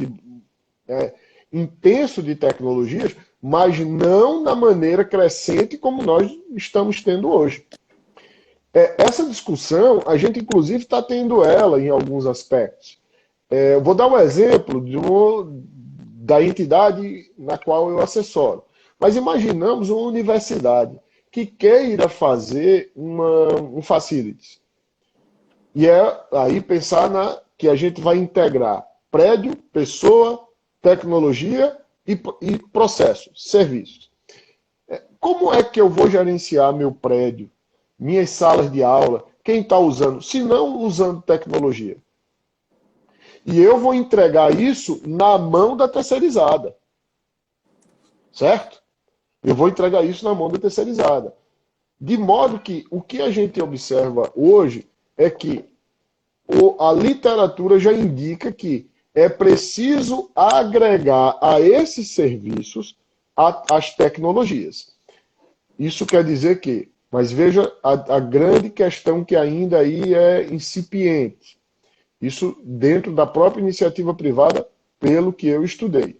intenso de tecnologias, mas não na maneira crescente como nós estamos tendo hoje. Essa discussão, a gente inclusive está tendo ela em alguns aspectos. Eu vou dar um exemplo da entidade na qual eu assessoro. Mas imaginamos uma universidade que queira fazer um facilities. E aí pensar que a gente vai integrar prédio, pessoa, tecnologia e processo, serviços. Como é que eu vou gerenciar meu prédio, minhas salas de aula, quem está usando, se não usando tecnologia? E eu vou entregar isso na mão da terceirizada. Certo? Eu vou entregar isso na mão da terceirizada. De modo que o que a gente observa hoje é que a literatura já indica que é preciso agregar a esses serviços as tecnologias. Isso quer dizer que, mas veja a grande questão que ainda aí é incipiente. Isso dentro da própria iniciativa privada, pelo que eu estudei.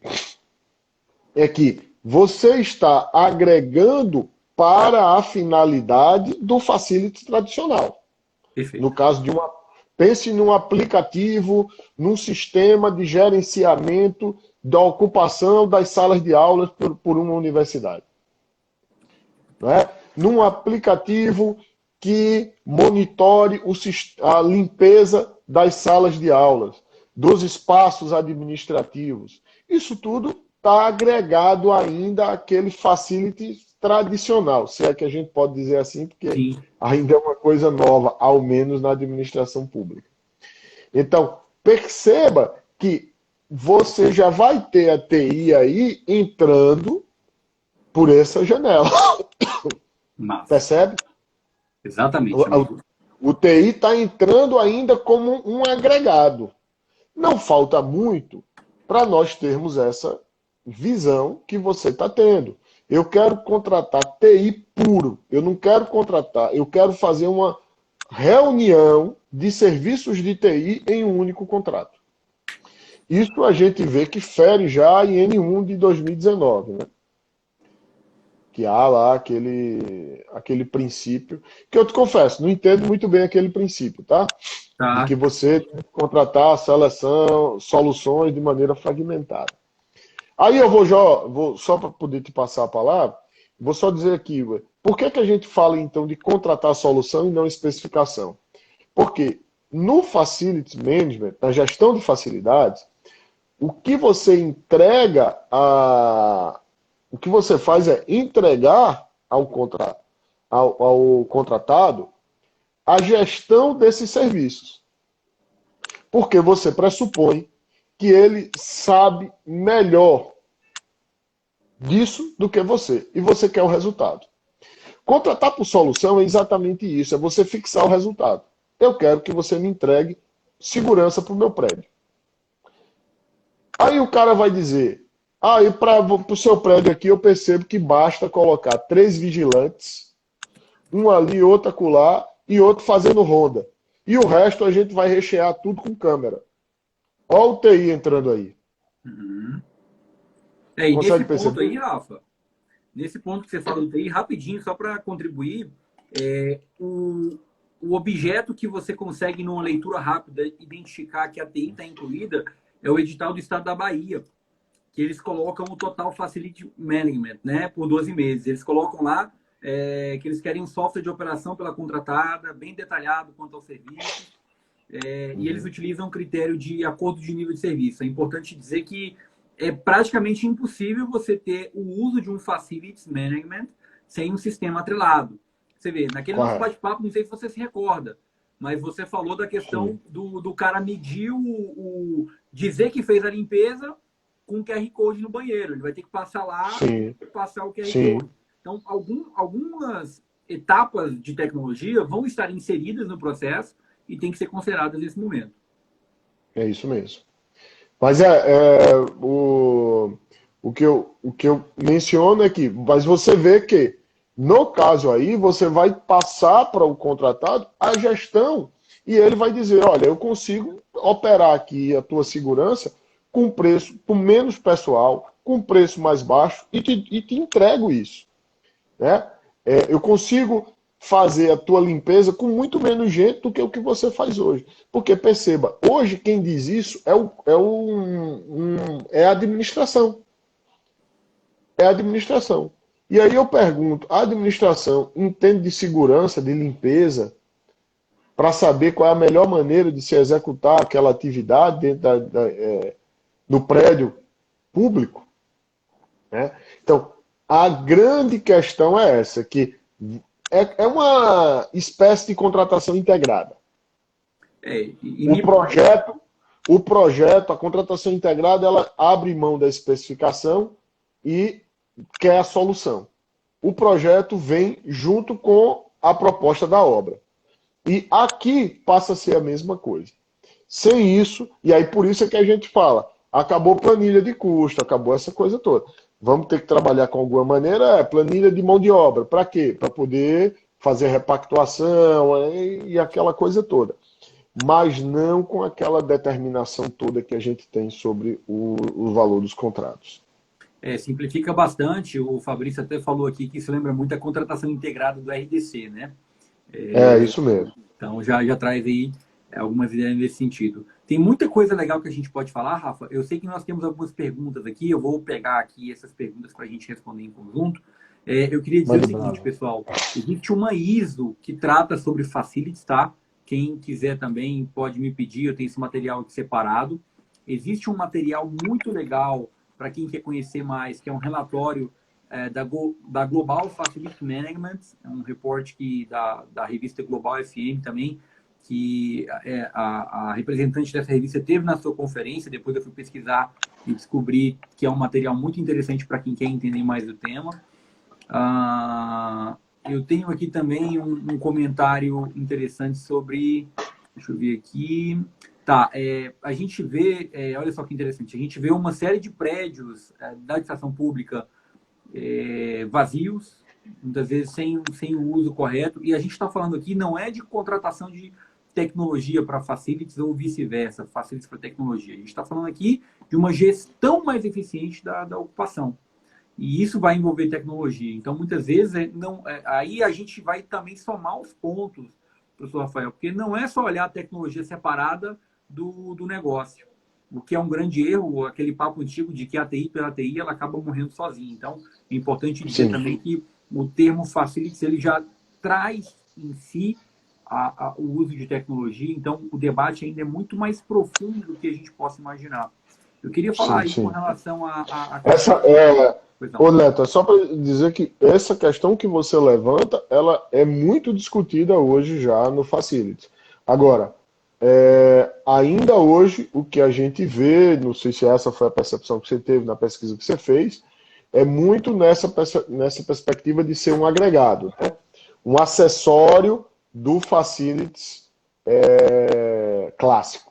é que você está agregando para a finalidade do facility tradicional. No Perfeito. caso de uma... Pense num aplicativo, num sistema de gerenciamento da ocupação das salas de aulas por uma universidade. Não é? Num aplicativo que monitore a limpeza das salas de aulas, dos espaços administrativos. Isso tudo está agregado ainda àquele facility tradicional, se é que a gente pode dizer assim, porque Sim. ainda é uma coisa nova, ao menos na administração pública. Então, perceba que você já vai ter a TI aí entrando por essa janela. Massa. Percebe? Exatamente. O TI está entrando ainda como um agregado. Não falta muito para nós termos essa visão que você está tendo. Eu quero contratar TI puro. Eu não quero contratar, eu quero fazer uma reunião de serviços de TI em um único contrato. Isso a gente vê que fere já em N1 de 2019, né? Que há lá aquele princípio, que eu te confesso, não entendo muito bem aquele princípio, tá? De Tá. que você tem que contratar a seleção, soluções de maneira fragmentada. Aí eu vou só para poder te passar a palavra, vou só dizer aqui, por que a gente fala então de contratar a solução e não especificação? Porque no Facility Management, na gestão de facilidades, o que você entrega o que você faz é entregar ao contratado a gestão desses serviços. Porque você pressupõe que ele sabe melhor disso do que você. E você quer o resultado. Contratar por solução é exatamente isso, é você fixar o resultado. Eu quero que você me entregue segurança para o meu prédio. Aí o cara vai dizer, e para o seu prédio aqui eu percebo que basta colocar 3 vigilantes, um ali, outro acolá e outro fazendo ronda. E o resto a gente vai rechear tudo com câmera. Olha o TI entrando aí. Uhum. E nesse Consegue ponto aí, perceber? Rafa, nesse ponto que você fala do TI, rapidinho, só para contribuir, o objeto que você consegue, numa leitura rápida, identificar que a TI está incluída é o edital do Estado da Bahia, que eles colocam o Total Facility Management, né, por 12 meses. Eles colocam lá que eles querem um software de operação pela contratada, bem detalhado quanto ao serviço, e eles utilizam um critério de acordo de nível de serviço. É importante dizer que é praticamente impossível você ter o uso de um Facilities Management sem um sistema atrelado. Você vê, naquele nosso Correto. bate-papo, não sei se você se recorda, mas você falou da Sim. questão do cara medir dizer que fez a limpeza com o QR Code no banheiro. Ele vai ter que passar lá Sim. e passar o QR Sim. Code. Então, algumas etapas de tecnologia vão estar inseridas no processo e tem que ser consideradas nesse momento. É isso mesmo. Mas o que eu menciono é que, mas você vê que, no caso aí, você vai passar para o contratado a gestão e ele vai dizer, olha, eu consigo operar aqui a tua segurança com preço, com menos pessoal, com preço mais baixo e te entrego isso. Né? Eu consigo fazer a tua limpeza com muito menos gente do que o que você faz hoje. Porque perceba, hoje quem diz isso é a administração. É a administração. E aí eu pergunto, a administração entende de segurança, de limpeza, para saber qual é a melhor maneira de se executar aquela atividade dentro do prédio público? Né? Então, a grande questão é essa, que é uma espécie de contratação integrada. O projeto, a contratação integrada, ela abre mão da especificação e quer a solução. O projeto vem junto com a proposta da obra. E aqui passa a ser a mesma coisa. Sem isso, e aí por isso é que a gente fala, acabou planilha de custo, acabou essa coisa toda. Vamos ter que trabalhar com alguma maneira, planilha de mão de obra. Para quê? Para poder fazer repactuação e aquela coisa toda. Mas não com aquela determinação toda que a gente tem sobre o valor dos contratos. simplifica bastante. O Fabrício até falou aqui que isso lembra muito a contratação integrada do RDC, né? É isso mesmo. Então já traz aí algumas ideias nesse sentido. Tem muita coisa legal que a gente pode falar, Rafa. Eu sei que nós temos algumas perguntas aqui, eu vou pegar aqui essas perguntas para a gente responder em conjunto. Eu queria dizer o seguinte, pessoal: existe uma ISO que trata sobre facilities, tá? Quem quiser também pode me pedir, eu tenho esse material aqui separado. Existe um material muito legal para quem quer conhecer mais, que é um relatório da Global Facility Management, é um report da revista Global FM também, que a representante dessa revista teve na sua conferência. Depois eu fui pesquisar e descobri que é um material muito interessante para quem quer entender mais do tema. Eu tenho aqui também um comentário interessante sobre... Deixa eu ver aqui. Tá, a gente vê... olha só que interessante. A gente vê uma série de prédios da administração pública vazios, muitas vezes sem o uso correto. E a gente está falando aqui não é de contratação de tecnologia para facilities ou vice-versa, facilities para tecnologia. A gente está falando aqui de uma gestão mais eficiente da ocupação. E isso vai envolver tecnologia. Então, muitas vezes, aí a gente vai também somar os pontos, professor Rafael, porque não é só olhar a tecnologia separada do negócio, o que é um grande erro, aquele papo antigo de que a TI pela TI ela acaba morrendo sozinha. Então, é importante dizer também que o termo facilities ele já traz em si o uso de tecnologia. Então, o debate ainda é muito mais profundo do que a gente possa imaginar. Eu queria falar aí com relação a Ô Neto, é só para dizer que essa questão que você levanta, ela é muito discutida hoje já no Facilities. Agora, ainda hoje, o que a gente vê, não sei se essa foi a percepção que você teve na pesquisa que você fez, é muito nessa perspectiva de ser um agregado, né? Um acessório do Facilities clássico.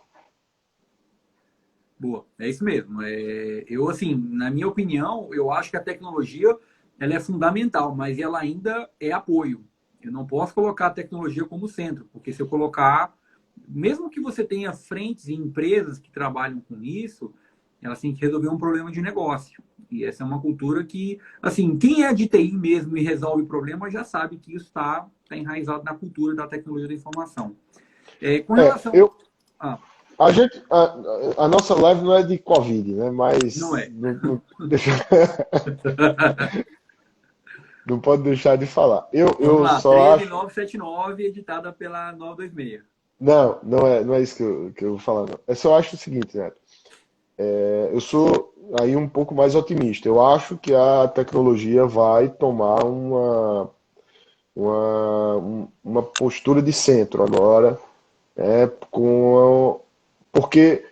Boa, é isso mesmo. Eu, assim, na minha opinião, eu acho que a tecnologia ela é fundamental, mas ela ainda é apoio. Eu não posso colocar a tecnologia como centro, porque se eu colocar, mesmo que você tenha frentes e empresas que trabalham com isso, elas têm que resolver um problema de negócio. E essa é uma cultura que, assim, quem é de TI mesmo e resolve problema já sabe que isso está enraizado na cultura da tecnologia da informação. Com relação... A nossa live não é de Covid, né? Mas não é. Não pode deixar de falar. Vamos lá, só 13979, editada pela 926. Não é isso que eu vou falar, não. Eu só acho o seguinte, Neto. Eu sou aí um pouco mais otimista. Eu acho que a tecnologia vai tomar uma postura de centro agora, porque,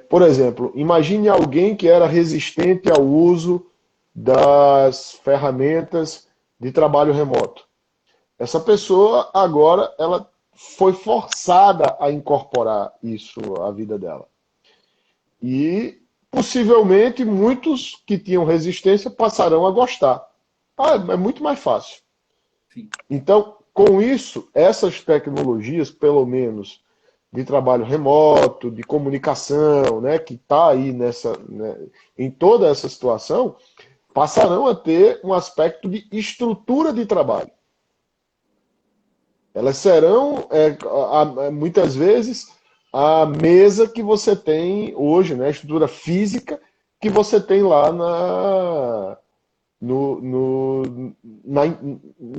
por exemplo, imagine alguém que era resistente ao uso das ferramentas de trabalho remoto. Essa pessoa agora ela foi forçada a incorporar isso à vida dela. E possivelmente muitos que tinham resistência passarão a gostar. É muito mais fácil. Sim. Então, com isso, essas tecnologias, pelo menos de trabalho remoto, de comunicação, né, que está aí em toda essa situação, passarão a ter um aspecto de estrutura de trabalho. Elas serão, muitas vezes, a mesa que você tem hoje, né, a estrutura física que você tem lá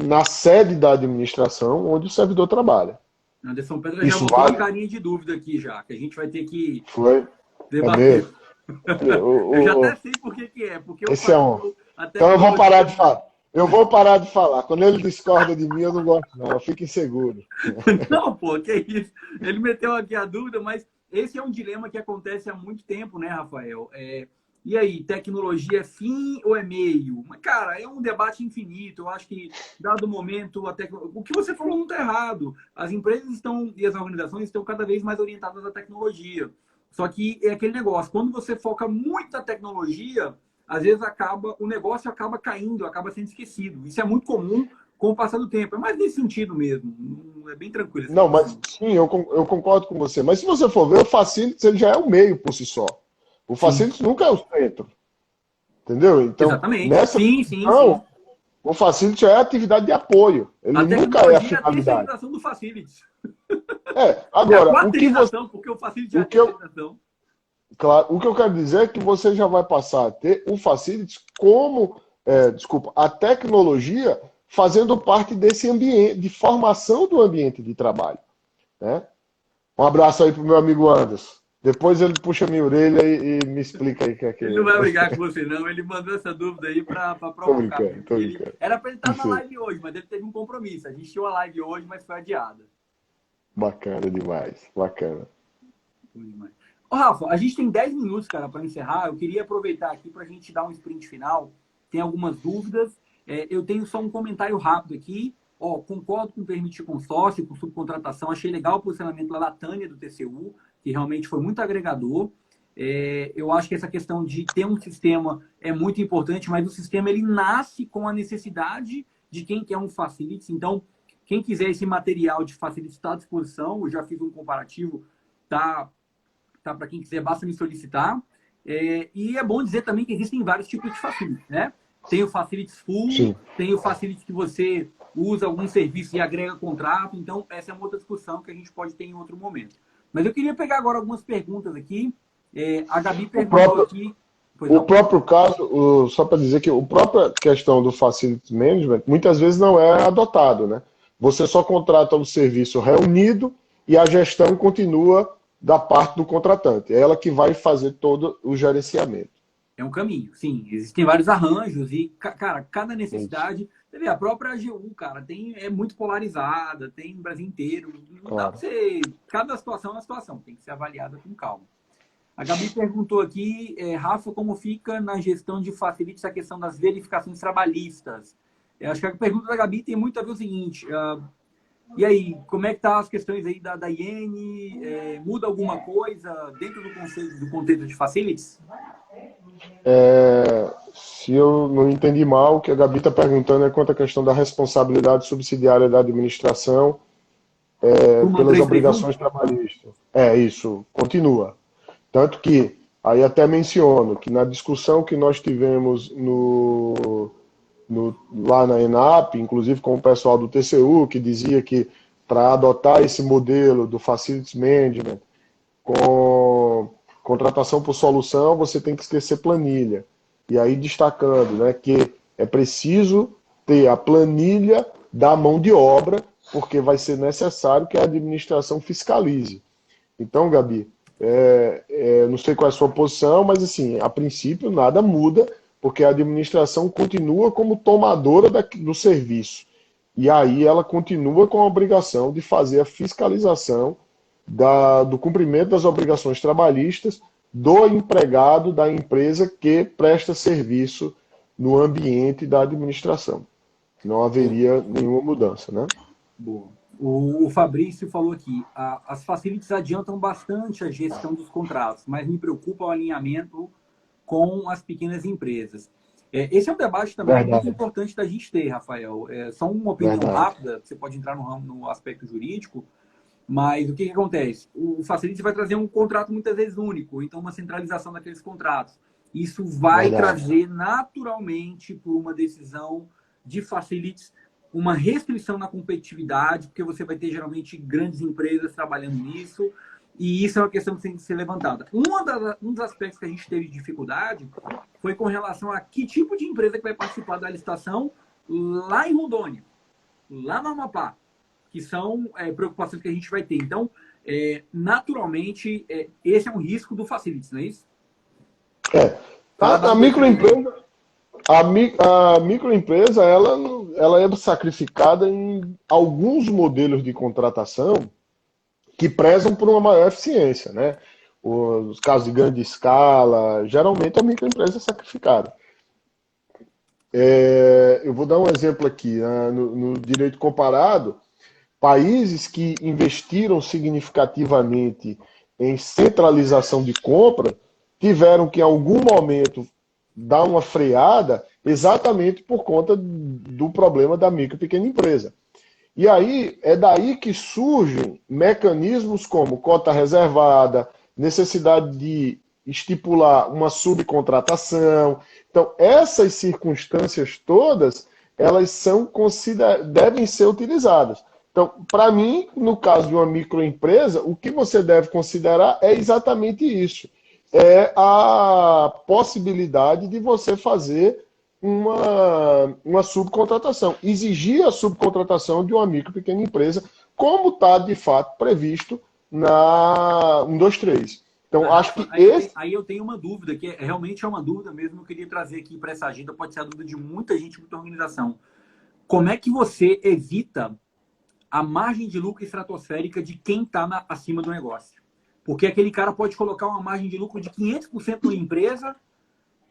na sede da administração onde o servidor trabalha. Anderson Pedro já botou uma carinha de dúvida aqui já, que a gente vai ter que debater. Eu já até sei por que é. Porque então eu vou parar de falar. Eu vou parar de falar. Quando ele discorda de mim, eu não gosto, não. Eu fico inseguro. Não, pô, que isso. Ele meteu aqui a dúvida, mas esse é um dilema que acontece há muito tempo, né, Rafael? E aí, tecnologia é fim ou é meio? Mas, cara, é um debate infinito. Eu acho que, dado o momento, o que você falou não está errado. As empresas e as organizações estão cada vez mais orientadas à tecnologia. Só que é aquele negócio, quando você foca muito na tecnologia, às vezes o negócio acaba caindo, acaba sendo esquecido. Isso é muito comum com o passar do tempo. É mais nesse sentido mesmo. É bem tranquilo. Não, mas sim, eu concordo com você. Mas se você for ver, o Facilities ele já é o meio por si só. O Facilities nunca é o centro. Entendeu? Então, Exatamente. nessa Sim, sim, sim. função, o Facility é atividade de apoio. Ele A nunca é a tecnologia é a finalidade. terceirização do Facilities. É a Agora, quarteirização, porque o Facility é a o que eu, terceirização. claro, o que eu quero dizer é que você já vai passar a ter o Facilities como, desculpa, a tecnologia fazendo parte desse ambiente, de formação do ambiente de trabalho, né? Um abraço aí pro meu amigo Anderson. Depois ele puxa minha orelha e me explica aí o que é que Ele não vai brigar com você, não. Ele mandou essa dúvida aí para Tô provocar brincando, mesmo. tô Que ele brincando. era para ele estar na Sim, live hoje, mas ele teve um compromisso. A gente tinha uma live hoje, mas foi adiada. bacana demais, bacana. Ô, Rafa, a gente tem 10 minutos, cara, para encerrar. Eu queria aproveitar aqui para a gente dar um sprint final. Tem algumas dúvidas. Eu tenho só um comentário rápido aqui. Concordo com permitir consórcio, com subcontratação. Achei legal o posicionamento lá da Tânia, do TCU, que realmente foi muito agregador. Eu acho que essa questão de ter um sistema é muito importante, mas o sistema ele nasce com a necessidade de quem quer um facilities. Então, quem quiser esse material de facilities está à disposição. Eu já fiz um comparativo, tá para quem quiser, basta me solicitar. E é bom dizer também que existem vários tipos de facilities, né? Tem o facilities full, Sim. tem o facilities que você usa algum serviço e agrega contrato. Então, essa é uma outra discussão que a gente pode ter em outro momento. Mas eu queria pegar agora algumas perguntas aqui. A Gabi perguntou aqui... O próprio caso, só para dizer que a própria questão do Facility Management muitas vezes não é adotado, né? Você só contrata o serviço reunido e a gestão continua da parte do contratante. É ela que vai fazer todo o gerenciamento. É um caminho, sim. Existem vários arranjos e, cara, cada necessidade... Isso. Você vê, a própria AGU, cara, é muito polarizada, tem no Brasil inteiro. Não dá Claro. para você... Cada situação é uma situação, tem que ser avaliada com calma. A Gabi perguntou aqui, Rafa, como fica na gestão de facilities a questão das verificações trabalhistas? Acho que a pergunta da Gabi tem muito a ver o seguinte... E aí, como é que tá as questões aí da IN? Muda alguma coisa dentro do contexto de facilities? Se eu não entendi mal, o que a Gabi está perguntando é quanto à questão da responsabilidade subsidiária da administração Turma pelas 331? obrigações trabalhistas. Isso continua. Tanto que, aí até menciono que na discussão que nós tivemos lá na ENAP, inclusive com o pessoal do TCU, que dizia que para adotar esse modelo do Facilities Management, com contratação por solução, você tem que esquecer planilha. E aí destacando, né, que é preciso ter a planilha da mão de obra, porque vai ser necessário que a administração fiscalize. Então, Gabi, não sei qual é a sua posição, mas assim, a princípio nada muda, porque a administração continua como tomadora do serviço. E aí ela continua com a obrigação de fazer a fiscalização do cumprimento das obrigações trabalhistas do empregado da empresa que presta serviço no ambiente da administração. Não haveria nenhuma mudança, né? Boa. O Fabrício falou aqui, as facilities adiantam bastante a gestão dos contratos, mas me preocupa o alinhamento com as pequenas empresas. Esse é um debate também muito importante da gente ter, Rafael. Só uma opinião rápida, você pode entrar no aspecto jurídico, mas o que acontece? O Facilities vai trazer um contrato muitas vezes único, então uma centralização daqueles contratos. Isso vai trazer naturalmente, por uma decisão de Facilities, uma restrição na competitividade, porque você vai ter geralmente grandes empresas trabalhando nisso, e isso é uma questão que tem que ser levantada. Um dos aspectos que a gente teve dificuldade foi com relação a que tipo de empresa que vai participar da licitação lá em Rondônia, lá no Amapá, que são preocupações que a gente vai ter. Então, naturalmente, esse é um risco do Facilities, não é isso? A microempresa, a microempresa ela é sacrificada em alguns modelos de contratação que prezam por uma maior eficiência, né? Os casos de grande escala, geralmente a microempresa é sacrificada. Eu vou dar um exemplo aqui, né? No direito comparado, países que investiram significativamente em centralização de compra tiveram que, em algum momento, dar uma freada exatamente por conta do problema da micro e pequena empresa. E aí, é daí que surgem mecanismos como cota reservada, necessidade de estipular uma subcontratação. Então, essas circunstâncias todas, elas devem ser utilizadas. Então, para mim, no caso de uma microempresa, o que você deve considerar é exatamente isso. É a possibilidade de você fazer uma subcontratação. Exigir a subcontratação de uma micro e pequena empresa, como está, de fato, previsto na 123. Então, acho que aí eu tenho uma dúvida, que realmente é uma dúvida mesmo, eu queria trazer aqui para essa agenda, pode ser a dúvida de muita gente, muita organização. Como é que você evita a margem de lucro estratosférica de quem está acima do negócio? Porque aquele cara pode colocar uma margem de lucro de 500% na empresa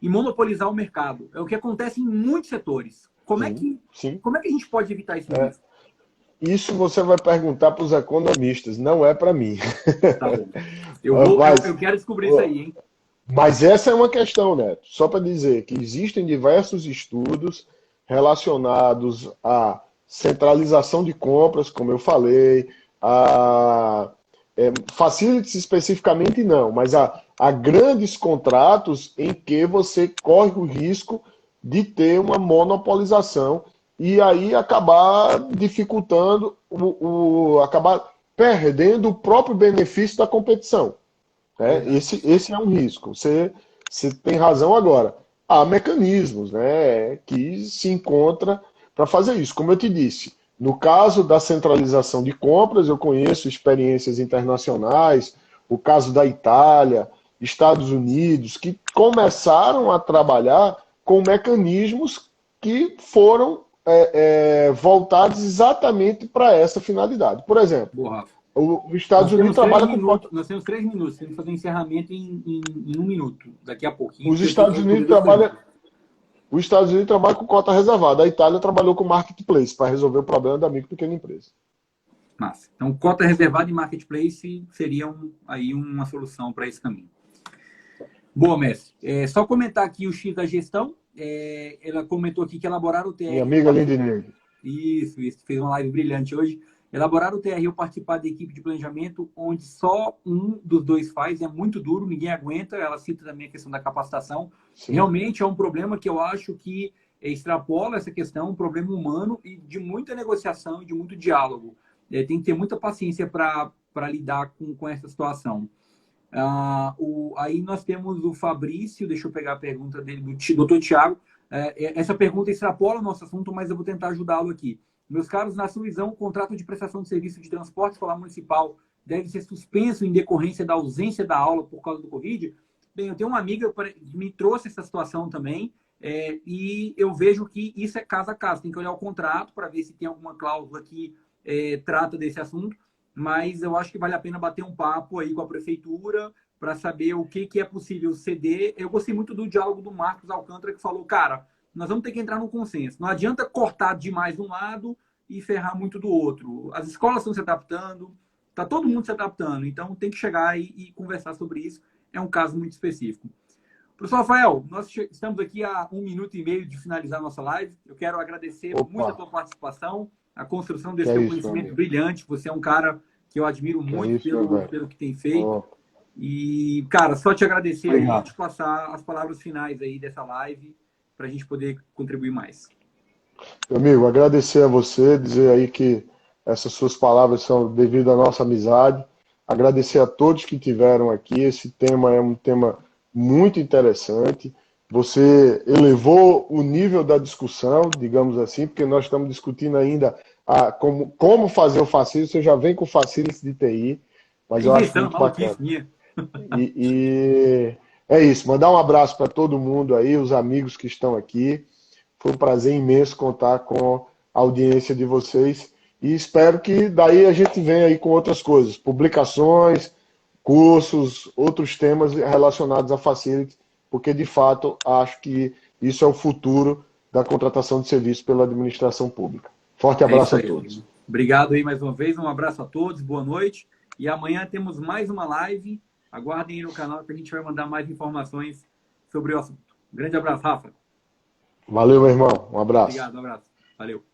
e monopolizar o mercado. É o que acontece em muitos setores. Como é que a gente pode evitar esse risco? Isso você vai perguntar para os economistas, não é para mim. Tá bom. Eu quero descobrir isso aí, hein? Mas essa é uma questão, Neto. Só para dizer que existem diversos estudos relacionados à centralização de compras, como eu falei, a facilities especificamente não, mas há grandes contratos em que você corre o risco de ter uma monopolização e aí acabar dificultando, acabar perdendo o próprio benefício da competição. Né? Esse é um risco. Você tem razão agora. Há mecanismos, né, que se encontra para fazer isso. Como eu te disse, no caso da centralização de compras, eu conheço experiências internacionais, o caso da Itália, Estados Unidos, que começaram a trabalhar com mecanismos que foram voltados exatamente para essa finalidade. Por exemplo, Boa, os Estados Unidos trabalham com... Nós temos 3 minutos, temos que fazer um encerramento em 1 minuto, daqui a pouquinho. Os Estados Unidos trabalham com cota reservada. A Itália trabalhou com marketplace para resolver o problema da micro e pequena empresa. Massa. Então, cota reservada e marketplace seriam aí uma solução para esse caminho. Boa, mestre. Só comentar aqui o X da gestão. Ela comentou aqui que elaboraram o TR. Minha amiga Lindenegro. Isso. Fez uma live brilhante hoje. Elaborar o TR ou participar da equipe de planejamento, onde só um dos dois faz, é muito duro, ninguém aguenta. Ela cita também a questão da capacitação. Sim. Realmente é um problema que eu acho que extrapola essa questão, um problema humano e de muita negociação e de muito diálogo. Tem que ter muita paciência para lidar com essa situação. Aí nós temos o Fabrício, deixa eu pegar a pergunta dele, do doutor Tiago. Essa pergunta extrapola o nosso assunto, mas eu vou tentar ajudá-lo aqui. Meus caros, na sua visão, o contrato de prestação de serviço de transporte escolar municipal deve ser suspenso em decorrência da ausência da aula por causa do Covid? Bem, eu tenho uma amiga que me trouxe essa situação também, e eu vejo que isso é caso a caso. Tem que olhar o contrato para ver se tem alguma cláusula que trata desse assunto, mas eu acho que vale a pena bater um papo aí com a prefeitura para saber o que é possível ceder. Eu gostei muito do diálogo do Marcos Alcântara, que falou, cara, nós vamos ter que entrar no consenso. Não adianta cortar demais de um lado e ferrar muito do outro. As escolas estão se adaptando, está todo mundo se adaptando, então tem que chegar e conversar sobre isso. É um caso muito específico. Professor Rafael, nós estamos aqui há 1 minuto e meio de finalizar a nossa live. Eu quero agradecer muito a tua participação, a construção desse teu conhecimento brilhante. Você é um cara que eu admiro muito pelo que tem feito. E, cara, só te agradecer e te passar as palavras finais aí dessa live para a gente poder contribuir mais. Meu amigo, agradecer a você, dizer aí que essas suas palavras são devido à nossa amizade. Agradecer a todos que tiveram aqui. Esse tema é um tema muito interessante. Você elevou o nível da discussão, digamos assim, porque nós estamos discutindo ainda como fazer o facility. Você já vem com o facility de TI, mas eu acho muito bacana. E é isso. Mandar um abraço para todo mundo aí, os amigos que estão aqui. Foi um prazer imenso contar com a audiência de vocês e espero que daí a gente venha aí com outras coisas, publicações, cursos, outros temas relacionados a facility, porque de fato acho que isso é o futuro da contratação de serviço pela administração pública. Forte abraço a todos. Obrigado aí mais uma vez, um abraço a todos, boa noite. E amanhã temos mais uma live. Aguardem aí no canal que a gente vai mandar mais informações sobre o assunto. Um grande abraço, Rafa. Valeu, meu irmão. Um abraço. Obrigado, um abraço. Valeu.